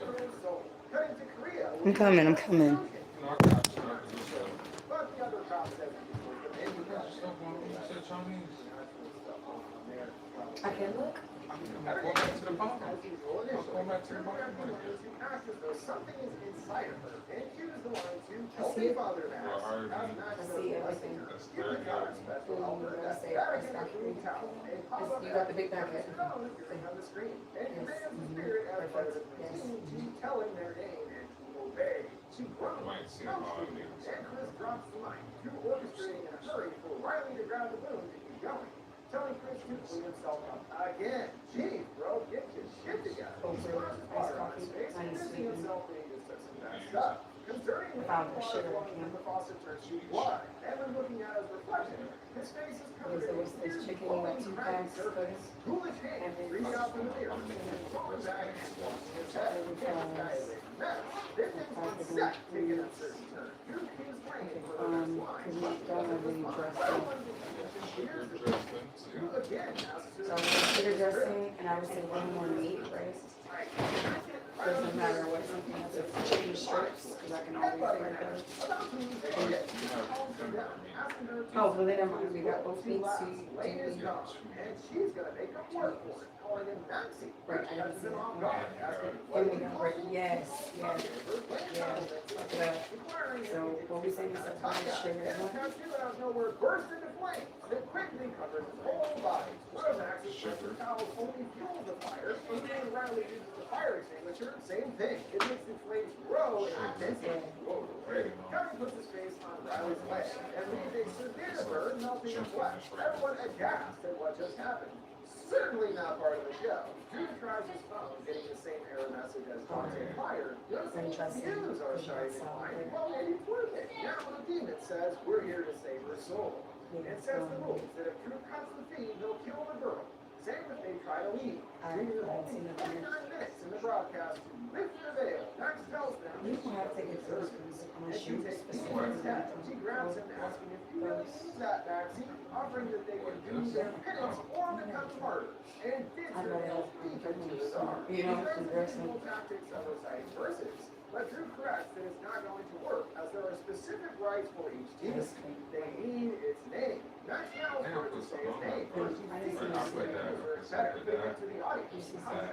I'm coming. I'm coming. I can look. I'm going back to the bottom. I'm going back to the bottom. Something is inside of her, and she was the one to help me father Max. I see everything. You got the big packet. on the screen, and commands the spirit as part of the routine to tell him their name and to obey. She groans, and Chris drops the mic, Drew orchestrating in a hurry for Riley to grab the boom to keep going. Telling Chris to clean himself up again. Jeez, bro, get your shit together. He smiles hard on his face, and himself that he just took some bad stuff. Discerning the Found the water sugar flowing again. from the faucet turns to blood. And when looking at his reflection, his face is covered Because there in was a this weird chicken glowing that 2 craggy packs, surface. Ghoulish and hands then reach out from the mirror and pull him back and wash his head. This guy is a mess. Then things went set, taking a certain turn. Drew King's brain for the next line. because we don't have any dressing. Drew again asks So I was consider dressing, and I would say one more meat, right? Doesn't matter what something that's a chicken strips, because I can always make those. Oh, well then never mind. We got both meats, so you do and she's gonna make him work for it, calling him Maxie. right. I didn't see Him off that. guard, asking Here we go. Right. Yes. Yes. Yeah. Look at that. So what we saying is that sugar. And the tattoo out of nowhere burst into flames, then quickly covers his whole body. One of Max's paper towels only fuels the fire, and then Riley uses the fire extinguisher, same thing. It makes the flames grow in intensity. Kevin puts his face on Riley's leg and leaves a severe burn melting his flesh. Everyone aghast at what just happened. Certainly not part of the show. Drew tries his phone, getting the same error message as Dante Fire. Doesn't views are starting to decline. Well, maybe it's worth it. Now the demon says, we're here to save her soul. It sets the rules that if Drew cuts the feed, he'll kill the girl. Same if they try to leave. Leaving them only 29 minutes in the broadcast to lift the veil. Max tells them We don't have to take it first on the and she shoot takes specifically. one step. She grabs him, asking if he really means that, Maxie, offering that they can do their penance or become martyrs. And this I'd is rather how have deep into the dark. you know, He progress tries the tactics of reciting verses. But Drew corrects that it's not going to work, as there are specific rites for each demon. They need its name. Max now is going to say his name. But she's thinking it's better. Bring it to the audience.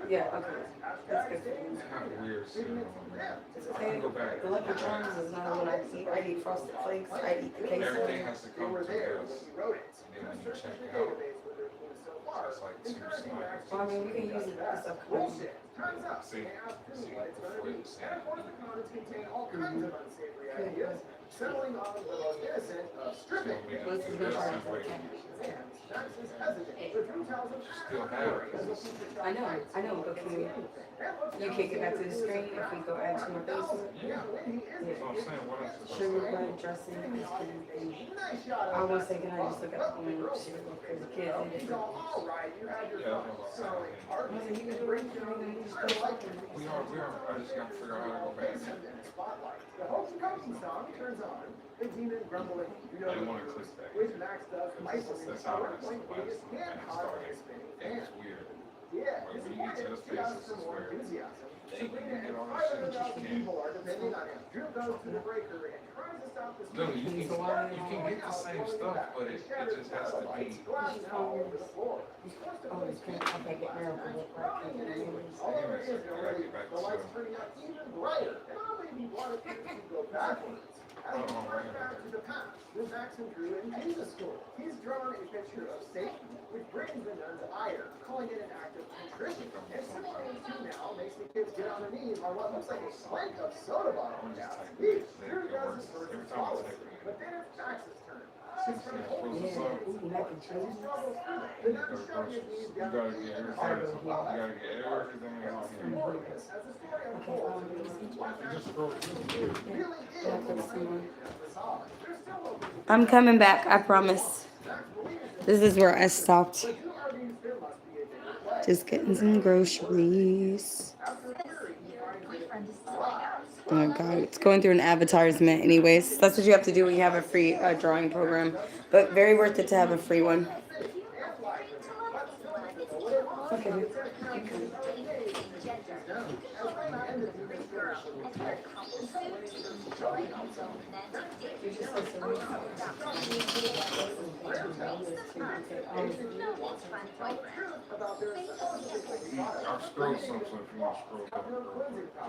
Yeah, okay. That's good. Giving it to them. It's a Okay, the Lucky Charms is not what I eat. I eat Frosted Flakes. I eat the Everything queso. has to They come were to there when this. he wrote it. And then Drew when you searches check the out, database with their clues so far. it's like two Encouraging Max slides. Well, I mean, we can use it this upcoming. Bullshit. Turns out, See, they asked Drew see, what it's going to be. before you And of course, the comments contain all kinds of unsavory Okay, ideas, settling on the most innocent of stripping. Let's just go try it. Max is hesitant, but Drew tells him Still have it. I know, but can we, you can't get back to the screen if we go add two more things to it? Yeah. That's what I'm saying. What else is Sugar, there? bread, dressing, ice cream, and I almost say, can I just look at the only sugar because the kids need it. All right, you have your Yeah, phone. that's So, what I'm saying. hard I said, you can do it, you can just go like it. We are. I just gotta figure out how to go back. Spotlight. The Hokey Cokey song turns on. The demon grumbling, you know, I didn't want to click that. which Max does nicely. That's how At I one point, he is and hand it caught in started. a spinning It fan. was weird. Yeah, Like, it's when you get to important. the She asks faces, for it's more weird. enthusiasm. They Sabrina can and get all that shit, 500,000 you people are depending on him. Drew goes to the breaker and tries to stop the No, you spinning. can get the same stuff, but it just has to be. Glass now over the floor. He's forced to Oh, put his it's gonna, I can't get Miracle Whip right. Drowning in anger. Although it is already, the lights turning out even brighter, and oddly he wanted things to go backwards. As he turns back to the past, with Max and Drew in Jesus school, he's drawn a picture of Satan, which brings the nuns ire, calling it an act of contrition. And similarly to now makes the kids get on their knees on what looks like a swank of soda bottle gas. Drew does his first flawlessly, but then it's Max's turn. His friend holds his Yeah, ooh, mac and cheese. struggles through it. The nun shoving his knees You down gotta his get knees. everything. You gotta get everything out here. Glorious as the story unfolds, and what You Max just scroll through. really is Yeah, put some more. facade. There's still open I'm coming back, I promise. This is where I stopped. Just getting some groceries. Oh my god, it's going through an advertisement anyways. That's what you have to do when you have a free drawing program. But very worth it to have a free one. Okay. I'll scroll some, so if you want to scroll up,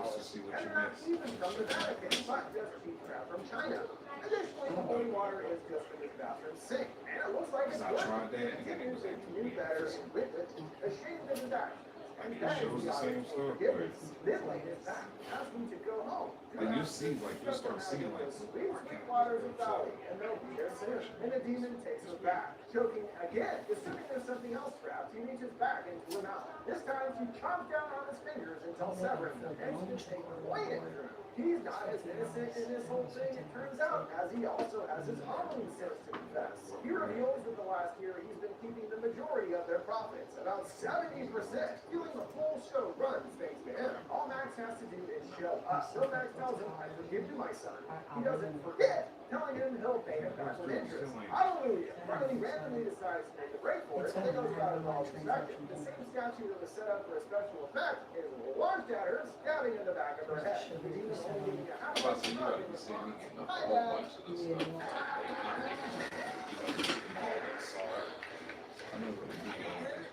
just to see what you missed. Even from the Vatican, but just cheap crap from China. Additionally, the holy water is just in this bathroom sink, and it looks like it's I tried that, and then it was like knew better and with it, ashamed of his actions. And It then shows he the got same his stuff, forgiveness. Then laid it back, asking to go home. Then you see, like, you start seeing, like, Sweet waters of valley, and they'll be there soon. And the demon takes her back, choking again. Assuming there's something else trapped, he reaches back into her mouth. This time she chomps down on his fingers until severing them, and she can take quite a through. He's not as innocent in this whole thing, it turns out, as he also has his own sins to confess. He reveals that the last year he's been keeping the majority of their profits, about 70%, feeling the full show runs thanks to him. All Max has to do is show up. So Max tells him, I forgive you, my son. He doesn't forget, telling him he'll pay him back with interest. Hallelujah! Finally, randomly decides to make a break for it, and then goes about it all distracted. The same statue that was set up for a special effect is launched at her, stabbing in the back of her head. He's even only leaving a half Plus, you got to see me getting a whole bunch of this stuff. I know what it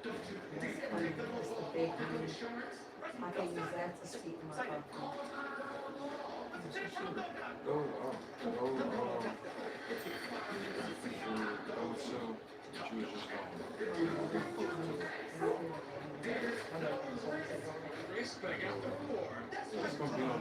That's the big one. I can use that to speak my heart. Go, so, she was just it's gonna be on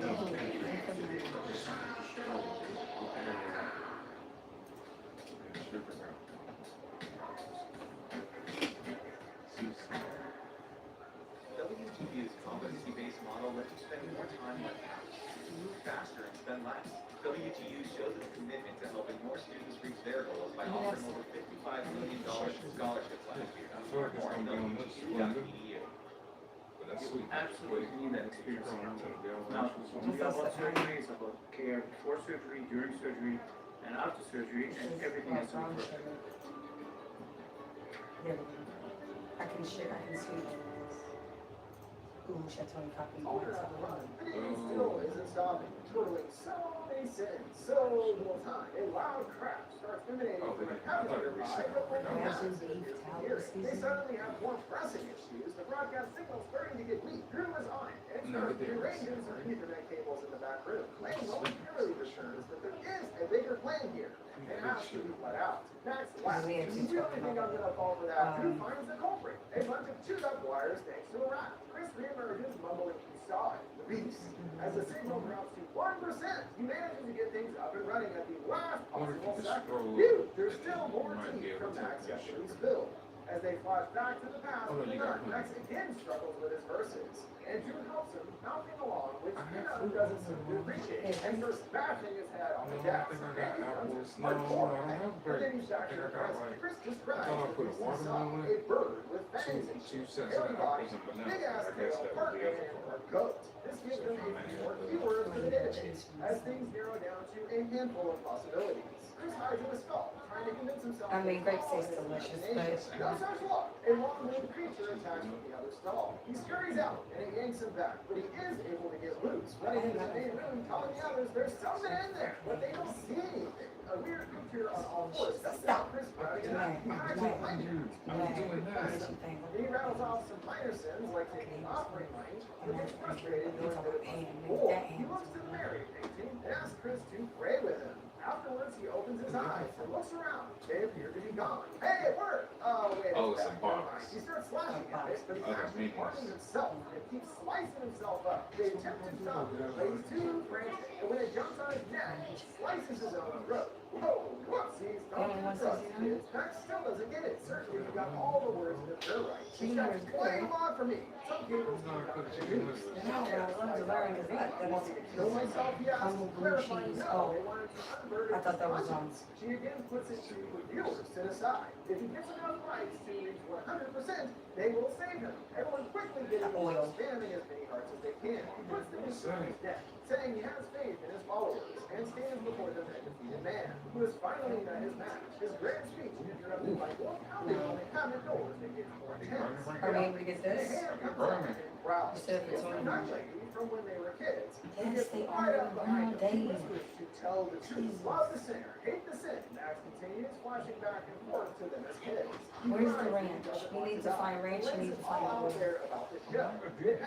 WGB's competency-based model lets you spend more time on apps, move faster and spend less. WGU shows its commitment to helping more students reach their goals by offering over $55 million in scholarships last year. More at WGU.edu. Absolutely need that experience. Now, we got about surgery, it's about care before surgery, during surgery, and after surgery, and everything has to be perfect. I can share, I can see. Ooh, Chateau copy. Older on the run, but he still isn't stopping, twirling so many sins, so little time. A loud crash starts emanating from a cabinet nearby, but when the masses they suddenly have more pressing issues. The broadcast signal's starting to get weak. Drew is on it, and starts rearranging some Ethernet cables in the back room. Clay momentarily returns that there is a bigger plan here. It has to be let out. Max laughs. You really think I'm gonna fall for that? Drew finds the culprit. A bunch of chewed-up wires thanks to a rat. Chris reemerges, mumbling, "You saw it, the beast." As the signal drops to 1%, he manages to get things up and running at the last possible second. Phew, there's still more tea from Max after he's filled. As they flash back to the past, Max again struggles with his verses. And Drew helps him, mouthing along, which doesn't seem to appreciate, and starts bashing his head on the desk. And he becomes hardcore. And then he's back to the press. Chris describes that he saw a bird with fangs and hairy body, big ass tail, part man, and a goat. This gives them a few more keywords for the database, as things narrow down to a handful of possibilities. Chris hides in a stall, trying to convince himself. I mean, grapes taste delicious, but No such luck. A long-limbed creature attacks from the other stall. He scurries out, and it yanks him back, but he is able to get loose, running into the main room, telling the others there's something in there, but they don't see anything. A weird creature on all fours steps out Chris grabbing it up. He hides behind him. He rattles off some minor sins, like taking offering money, but gets frustrated knowing that it must be more. He looks to the Mary painting and asks Chris to pray with him. Afterwards, he opens his eyes and looks around. They appear to be gone. Hey, it worked! Oh, wait. it's a box. He starts slashing at it, but he's actually harming himself and keeps slicing himself up. They attempt to stop him, but he's too frantic, and when it jumps on his neck, he slices his own throat. Whoa, whoopsies, don't trust kids. Max still doesn't get it. Certainly, he got all the words in the prayer right. He shouts, play along for me. Some cables do not produce. They want me to kill myself? Yes. Clarifying, no. They wanted to unburden I thought that was conscience. She again puts it to the viewers to decide. If he gets enough likes to reach 100%, they will save him. Everyone quickly getting spamming as many hearts as they can. He puts the news on his neck, saying he has faith in his followers, and stands before them a defeated man, who has finally met his match. His grand speech is interrupted by more pounding on the cabinet doors that gets more intense. Are we able to get this? The hand comes out and growls. Instead of its It's own a nut lady from when they were kids. He Yes, gets they right are up behind him. He nowadays. whispers to tell the truth. Love the sinner, hate the sin. Max continues flashing back and forth to them as kids. Where's the ranch? You need to find ranch, you need to find all oil. there about the show.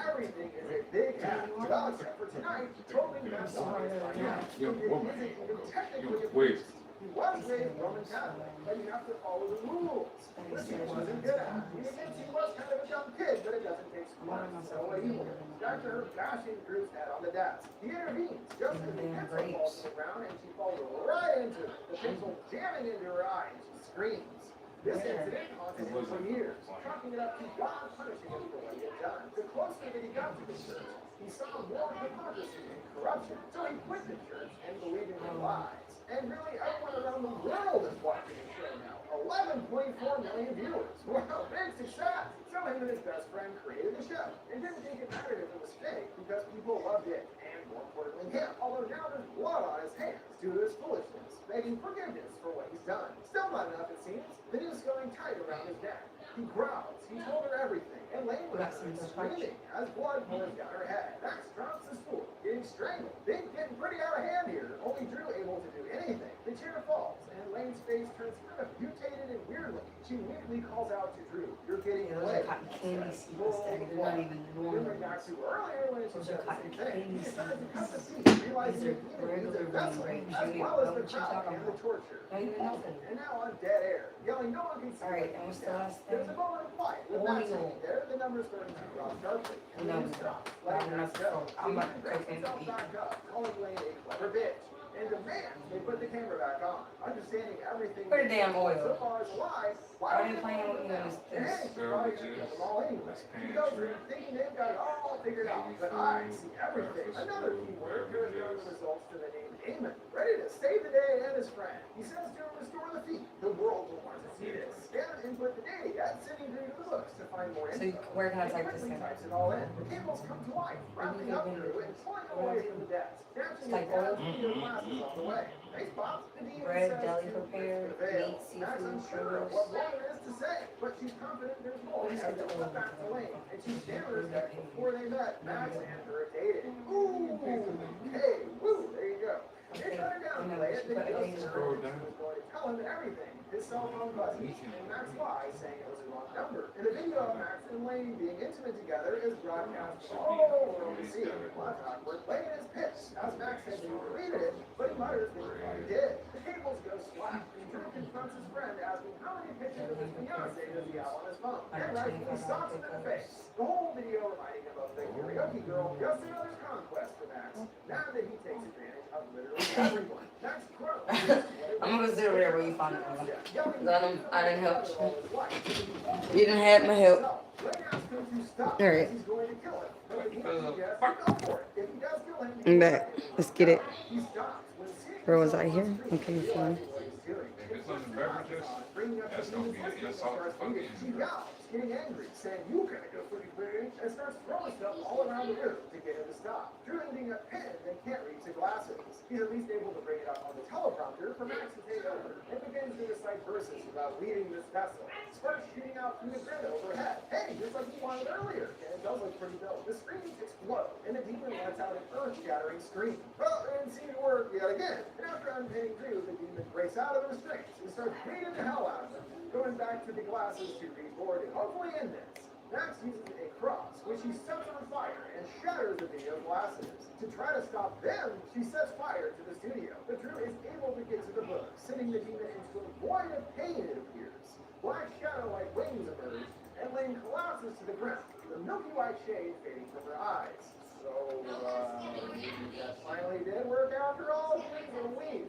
Everything is a big act. Well, except for tonight, trolling Max on his finance. It isn't even technically a priest. He was raised Roman Catholic, but you have to follow the rules. Which he wasn't good at. He admits he was kind of a dumb kid, but it doesn't take smart. So what he will. Back to her bashing Drew's head on the desk. He intervenes just as the pencil falls to the ground and she falls right into it. The pencil jamming into her eye and she screams. This incident haunted him for years, chalking it up to God punishing him for what he had done. The closer that he got to the church, he saw more hypocrisy and corruption, so he quit the church and believed in their lies. And really, everyone around the world is watching the show now. 11.4 million viewers. Wow, big success! So him and his best friend created the show, and didn't think it mattered if it was fake, because people loved it, and more importantly him. Although now there's blood on his hands due to his foolishness, begging forgiveness for what he's done. Still not enough, it seems. The noose going tight around his neck. He growls, he told her everything, and Lane was screaming as blood pours down her head. Max drops his fool, getting strangled. Things getting pretty out of hand here. Only Drew able to do anything. The chair falls, and Lane's face turns kind of mutated and weird looking. She immediately calls out to Drew, "You're getting away." Candy seeds that are not even normal. Going back to earlier when she Those said are the cotton same thing. candy He decided to cut the seeds. seed, realizing These that are he needs a regular vessel, green as grapes. You well as know the what you're crowd talking and the about. torture. Don't even know. And now on dead air, yelling, "No one can see." Alright, and what's the last There's thing? a moment of quiet. With Max sitting there, the numbers starting to drop sharply. And No, then he stops, I'm letting Max not go. I'm not He picks cooking himself to eat. back up, calling Lane a clever bitch, and demands they put the camera back on. Understanding everything Put a damn so oil. far is a lie, why Why would you they playing follow with it me now? on this And hey, she's probably gonna kill them all anyway. He goes in thinking they've got it all figured out, but I see everything. Another key word carries down the results to the name Damon, ready to save the day and his friend. He says to restore the feet. The world will want to see this. Scan input the data at sending Drew to the books to find more So info. where can I He type this quickly in? types it all in. The cables come to life, wrapping up Drew and pulling away from the desk. Snatching his Like oil? dad's video glasses on the way. Thanks, Bob. The demon Bread, says deli to prepared, the veil. meat, Max seafood, unsure of produce. what more there is to say, but she's confident there's more. What is As the they oil? flip back to Lane, and she stammers that before they met, Max and her dated. Ooh, hey, woo, there you go. They shut her down, play it, then he goes to her, and she was going to tell him everything. His cell phone buzzes, and Max lies, saying it was the wrong number. And the video of Max and Lane being intimate together is broadcast all over the world to see. Well, that's awkward. Lane is pissed, as Max said he deleted it, but he mutters that he probably did. The cables go slack, and Drew confronts his friend, asking how many pictures of his fiancée does he have on his phone. And rightfully stops him in the face. The whole video reminding him of the karaoke girl, just another conquest for Max. Now that he takes advantage of literally everyone. Max crows. I'm gonna go sit over there where you found it. I didn't help. You didn't have my help. Alright. I'm back. Let's get it. Where was I here? Okay, fine. If it's on the beverages, that's gonna be an insult to fucking Getting angry, saying, "You can't do pretty big," and starts throwing stuff all around the room to get him to stop. Drew ending a pen that can't reach the glasses. He's at least able to bring it up on the teleprompter for Max to take over, and begins to recite verses about leading this vessel. Sparks shooting out from the grid overhead. Hey, just like you wanted earlier, and it does look pretty dope. The screens explode, and the demon lets out an earth-shattering scream. Well, it didn't seem to work yet again. And after unpinning Drew, the demon breaks out of the restraints and starts beating the hell out of him. Going back to the glasses to reboard and hopefully end this. Max uses a cross, which he sets on fire and shatters the video glasses. To try to stop them, she sets fire to the studio. But Drew is able to get to the book, sending the demon into a void of pain, it appears. Black shadow-like wings emerge, and Lane collapses to the ground, the milky white shade fading from her eyes. So, that finally did work after all. Things are weak.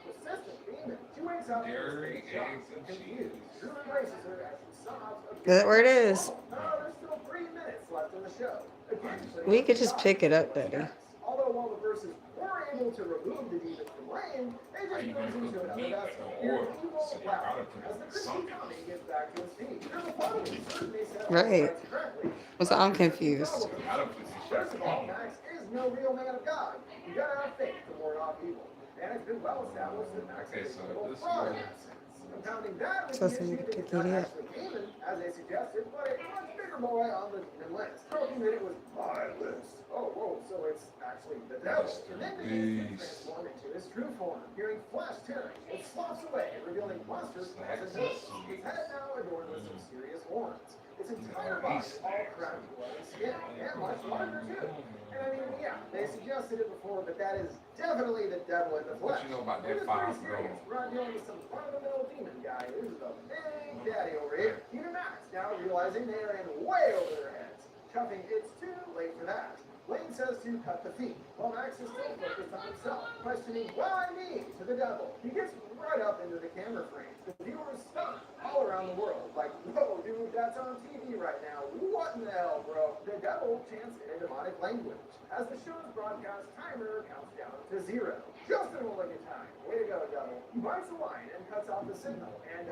Persistent demon. She wakes up dairy, eggs, and cheese. Drew embraces her as she sobs. Is that where it is? There's still 3 minutes left in the show. Again, We could just pick it up, Daddy. although while the verses were able to remove the demon from Lane, they How just you goes gonna into cook another meat vessel. with Here, oil? evil So you wow. gotta put As the Christian something. Tommy gets back to his feet. There's a photo of certainly said Right. correctly. So I'm confused. You gotta put this shit First of all, on. Max is no real man of God. You gotta have faith to ward off evil. And it's been well established that Max Okay, is so a little this fraud in is- that sense. Compounding that with So the issue somebody that pick he's not it up. actually demon, as they suggested, but a much bigger boy on the demon list. Joking that it was my list. Oh, whoa, so it's actually the devil. And then begins to transform into his true form. Hearing flesh tearing, it slops away, revealing monsters claws and hooves. Its head now adorned with some serious horns. Its entire body all crowned with blood and skin, and much larger too. And I mean, yeah, they suggested it before, but that is definitely the devil in the flesh. What you know about that It is five pretty serious. We're not dealing with some run-of-the-mill demon guy. This is the big daddy over here. Even Max now realizing they are in way over their heads. chuffing it's too late for that. Lane says to cut the feed, while Max is still focused on himself, questioning why me to the devil. He gets right up into the camera frame. The viewers stunned all around the world, like, whoa, dude, that's on TV right now. What in the hell, bro? The devil chants in a demonic language. As the show's broadcast timer counts down to 0. Just in a Mulligan time. Way to go, devil. He bites the line and cuts off the signal. And,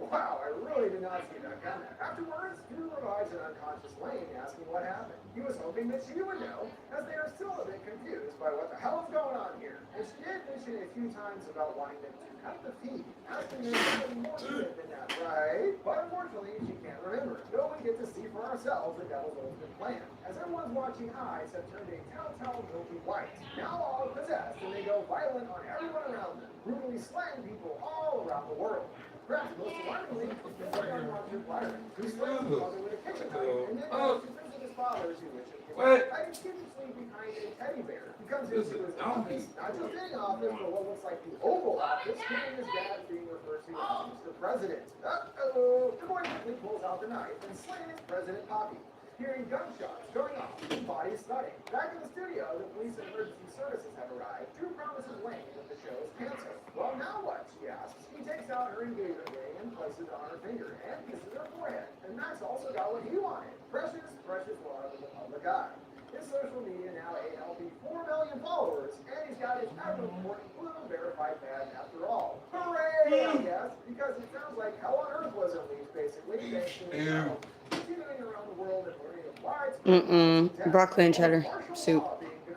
wow, I really did not see that coming. Afterwards, Drew revives an unconscious Lane, asking what happened. He was hoping that she would know, as they are still a bit confused by what the hell is going on here. And she did mention a few times about wanting them to cut the feed, asking them something more to it than that, right? But unfortunately, she can't remember. Though we get to see for ourselves the devil's ultimate plan. As everyone's watching, eyes have turned a telltale milky white. Now all are possessed, and they go violent on everyone around them, brutally slaying people all around the world. Perhaps most alarmingly, is the unwanted Byron, who slays his mother with a kitchen knife, and then goes to visit his father to wish him good. I can sheepishly behind a teddy bear. He comes into his office, not just any office, but what looks like the Oval Office, hearing his dad being referred to as Mr. President. Uh-oh. The boy quickly pulls out the knife and slays President Poppy. Hearing gunshots going off, bodies thudding. Back in the studio, the police and emergency services have arrived. Drew promises Lane that the show is canceled. Well, now what, she asks. He takes out her engagement ring and places it on her finger and kisses her forehead. And Max also got what he wanted. Precious, precious love of the public eye. His social media now a healthy 4 million followers, and he's got his ever important blue verified badge after all. Hooray, I guess, because it sounds like hell on earth was unleashed, basically, thanks to his health. Continuing around the world and learning of widespread Broccoli and cheddar soup.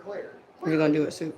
What are you gonna do with soup?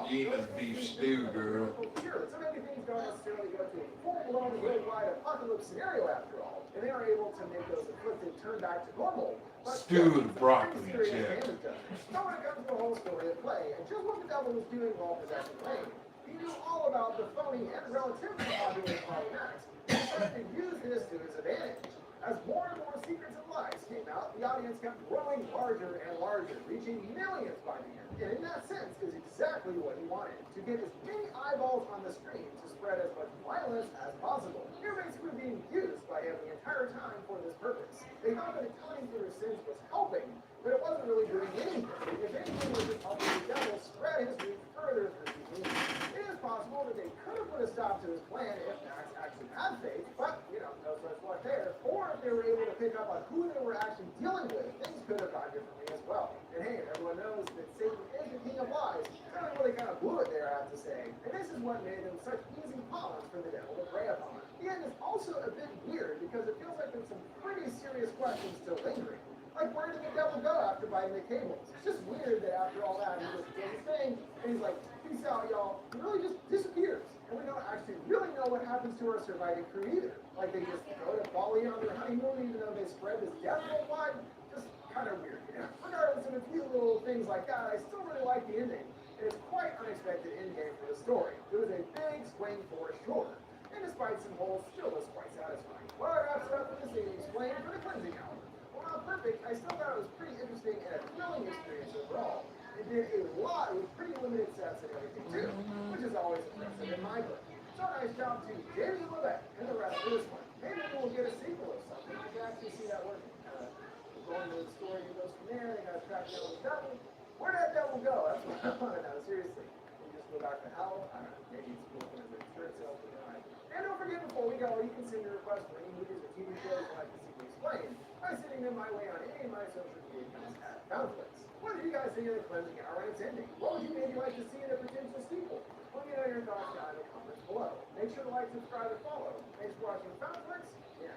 You eat beef stew, girl. Sure, so many things don't necessarily go to a full-blown worldwide apocalypse scenario after all, and they are able to make those afflicted turn back to normal. Stew with broccoli and cheddar. So when it comes to the whole story of play, and just what the devil was doing while possessing Lane, he knew all about the phony and relatively popular Harley Max, and started to use this to his advantage. As more and more secrets and lies came out, the audience kept growing larger and larger, reaching millions by the end. And in that sense, is exactly what he wanted, to get as many eyeballs on the screen to spread as much violence as possible. They were basically being used by him the entire time for this purpose. They thought that atoning for his sins was helping, but it wasn't really doing anything. If anything, it was just helping the devil spread his reach further through the universe. It is possible that they could have put a stop to his plan if Max actually had faith, but, no such luck there. Or if they were able to pick up on who they were actually dealing with, things could have gone differently as well. And hey, everyone knows that Satan is the king of lies. Kind of really kind of blew it there, I have to say. And this is what made them such easy pawns for the devil to prey upon. The end is also a bit weird because it feels like there's some pretty serious questions still lingering. Like, where did the devil go after biting the cables? It's just weird that after all that, he just does his thing, and he's like, peace out, y'all. He really just disappears. And we don't actually really know what happens to our surviving crew either. Like, they just go to Bali on their honeymoon, even though they spread this death worldwide. Just kind of weird, Regardless of a few little things like that, I still really like the ending. And it's quite unexpected endgame for the story. It was a big swing for sure. And despite some holes, still was quite satisfying. Well, that wraps it up for this evening explained for the cleansing hour. Well, not perfect, I still thought it was pretty interesting and a thrilling experience overall. It did a lot with pretty limited sets and everything too, which is always impressive in my book. So nice job to Jamie Levesque and the rest of this one. Maybe we'll get a sequel or something. You can actually see that working. Going to the story that goes from there, they gotta track down the devil. Where'd that devil go? That's what I want to know, seriously. You just go back to hell? I don't know, maybe it's looking at the shirt sales for the night. And don't forget, before we go, you can send your request for any movies or TV shows you'd like to see me explain by sending them my way on any of my social media accounts at Foundflix. What did you guys think of the cleansing hour and its ending? What would you maybe like to see in a potential sequel? Let me know your thoughts down in the comments below. Make sure to like, subscribe, and follow. Thanks for watching Foundflix. Yes.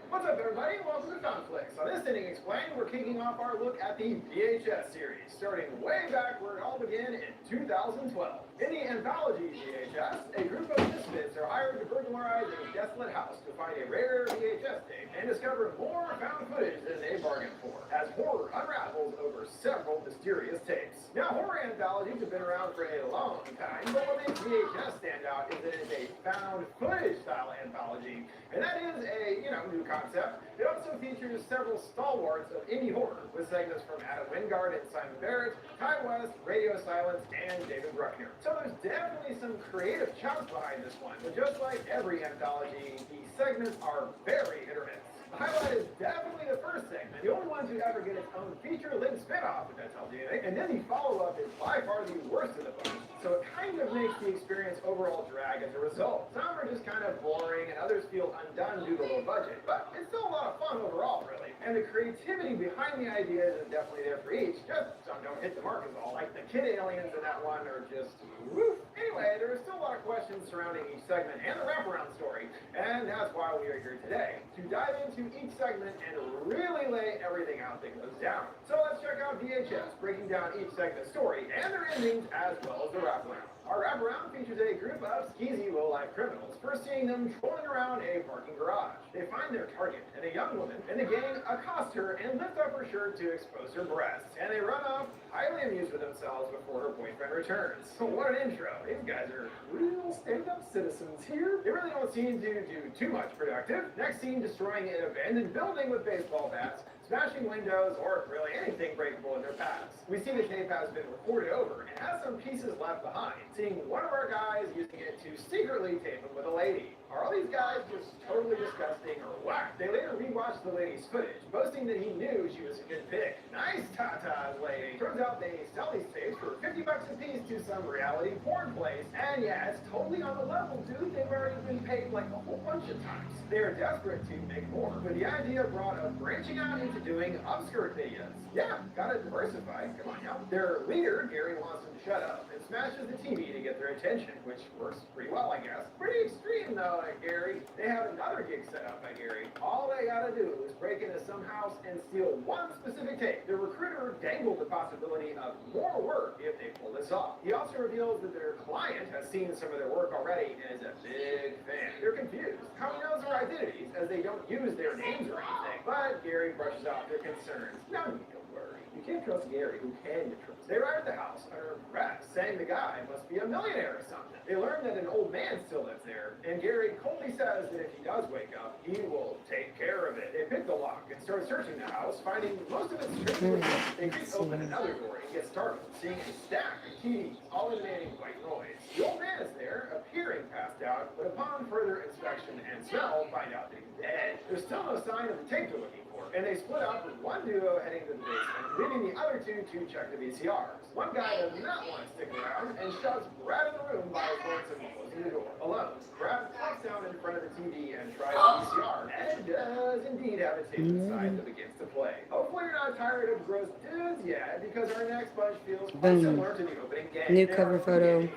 What's up, everybody? Welcome to Conflicts. On this Ending Explained, we're kicking off our look at the VHS series, starting way back where it all began in 2012. In the anthology VHS, a group of misfits are hired to burglarize terrorize a desolate house to find a rare VHS tape and discover more found footage than they bargained for, as horror unravels over several mysterious tapes. Now, horror anthologies have been around for a long time, but what makes VHS stand out is that it is a found footage style anthology, and that is a, new concept. It also features several stalwarts of indie horror, with segments from Adam Wingard and Simon Barrett, Ty West, Radio Silence, and David Bruckner. So there's definitely some creative chops behind this one, but just like every anthology, the segments are very hit or miss. The highlight is definitely the first segment, the only one to ever get its own feature-length spin-off, if that tells you anything, and then the follow-up is by far the worst of the bunch, so it kind of makes the experience overall drag as a result. Some are just kind of boring, and others feel undone due to low budget, but it's still a lot of fun overall, really, and the creativity behind the ideas is definitely there for each, just some don't hit the mark as all, like the kid aliens in that one are just woof. Anyway, there are still a lot of questions surrounding each segment and the wraparound story, and that's why we are here today, to dive into each segment and really lay everything out that goes down. So let's check out VHS, breaking down each segment's story and their endings as well as the wraparound. Our wraparound features a group of skeezy low-life criminals, first seeing them trolling around a parking garage. They find their target, and a young woman, and the gang accost her and lift up her shirt to expose her breasts. And they run off, highly amused with themselves before her boyfriend returns. What an intro. These guys are real stand-up citizens here. They really don't seem to do too much productive. Next scene, destroying an abandoned building with baseball bats, smashing windows, or really anything breakable in their paths. We see the tape has been recorded over and has some pieces left behind, seeing one of our guys using it to secretly tape him with a lady. Are all these guys just totally disgusting or what? They later rewatched the lady's footage, boasting that he knew she was a good pick. Nice tatas, lady. Turns out they sell these tapes for 50 bucks a piece to some reality porn place. And yeah, it's totally on the level, dude. They've already been paid like a whole bunch of times. They're desperate to make more, but the idea brought of branching out into doing upskirt videos. Yeah, gotta diversify. Come on now. Their leader, Gary, wants them to shut up and smashes the TV to get their attention, which works pretty well, I guess. Pretty extreme though, Gary. They have another gig set up by Gary. All they gotta do is break into some house and steal one specific tape. The recruiter dangled the possibility of more work if they pull this off. He also reveals that their client has seen some of their work already and is a big fan. They're confused. How he knows their identities, as they don't use their names or anything. But Gary brushes off their concerns. No need to worry. You can't trust Gary. Who can you trust? They arrive at the house under threat, saying the guy must be a millionaire or something. They learn that an old man still lives there, and Gary coldly says that if he does wake up, he will take care of it. They pick the lock and start searching the house, finding most of it strictly. They creep open another door and get startled, seeing a stack of keys, all emanating white noise. The old man is there, appearing passed out, but upon further inspection and smell, find out that he's dead. There's still no sign of the tape they're looking for, and they split up with one duo heading to the basement, leaving the other two to check the VCRs. One guy does not want to stick around and shoves Brad in the room by his horns and closing the door. Alone, Brad flops down in front of the TV and tries the VCR, and it does indeed have a tape inside that begins to play. Hopefully you're not tired of gross dudes yet, because our next bunch feels quite similar to the opening game. New cover photo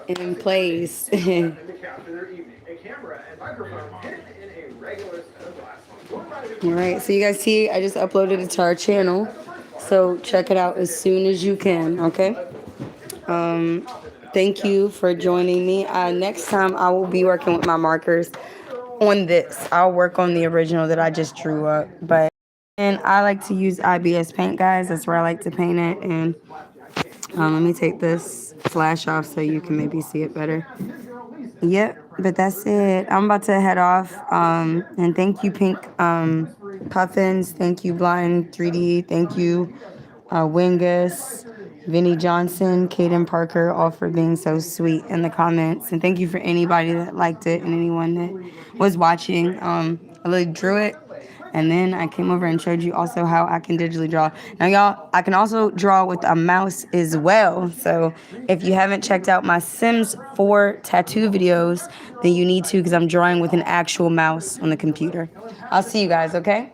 in place. To capture their evening. A camera and microphone hidden in a regular set of glasses. All right, so you guys see, I just uploaded it to our channel, so check it out as soon as you can, okay? Thank you for joining me. Next time I will be working with my markers on this. I'll work on the original that I just drew up, and I like to use IBS paint, guys. That's where I like to paint it. And let me take this flash off so you can maybe see it better. Yep, but that's it. I'm about to head off. And thank you, Pink Puffins. Thank you, Blind 3D. Thank you, Wingus, Vinny Johnson, Kaden Parker, all for being so sweet in the comments. And thank you for anybody that liked it and anyone that was watching. I really drew it. And then I came over and showed you also how I can digitally draw. Now, y'all, I can also draw with a mouse as well. So if you haven't checked out my Sims 4 tattoo videos, then you need to, because I'm drawing with an actual mouse on the computer. I'll see you guys, okay?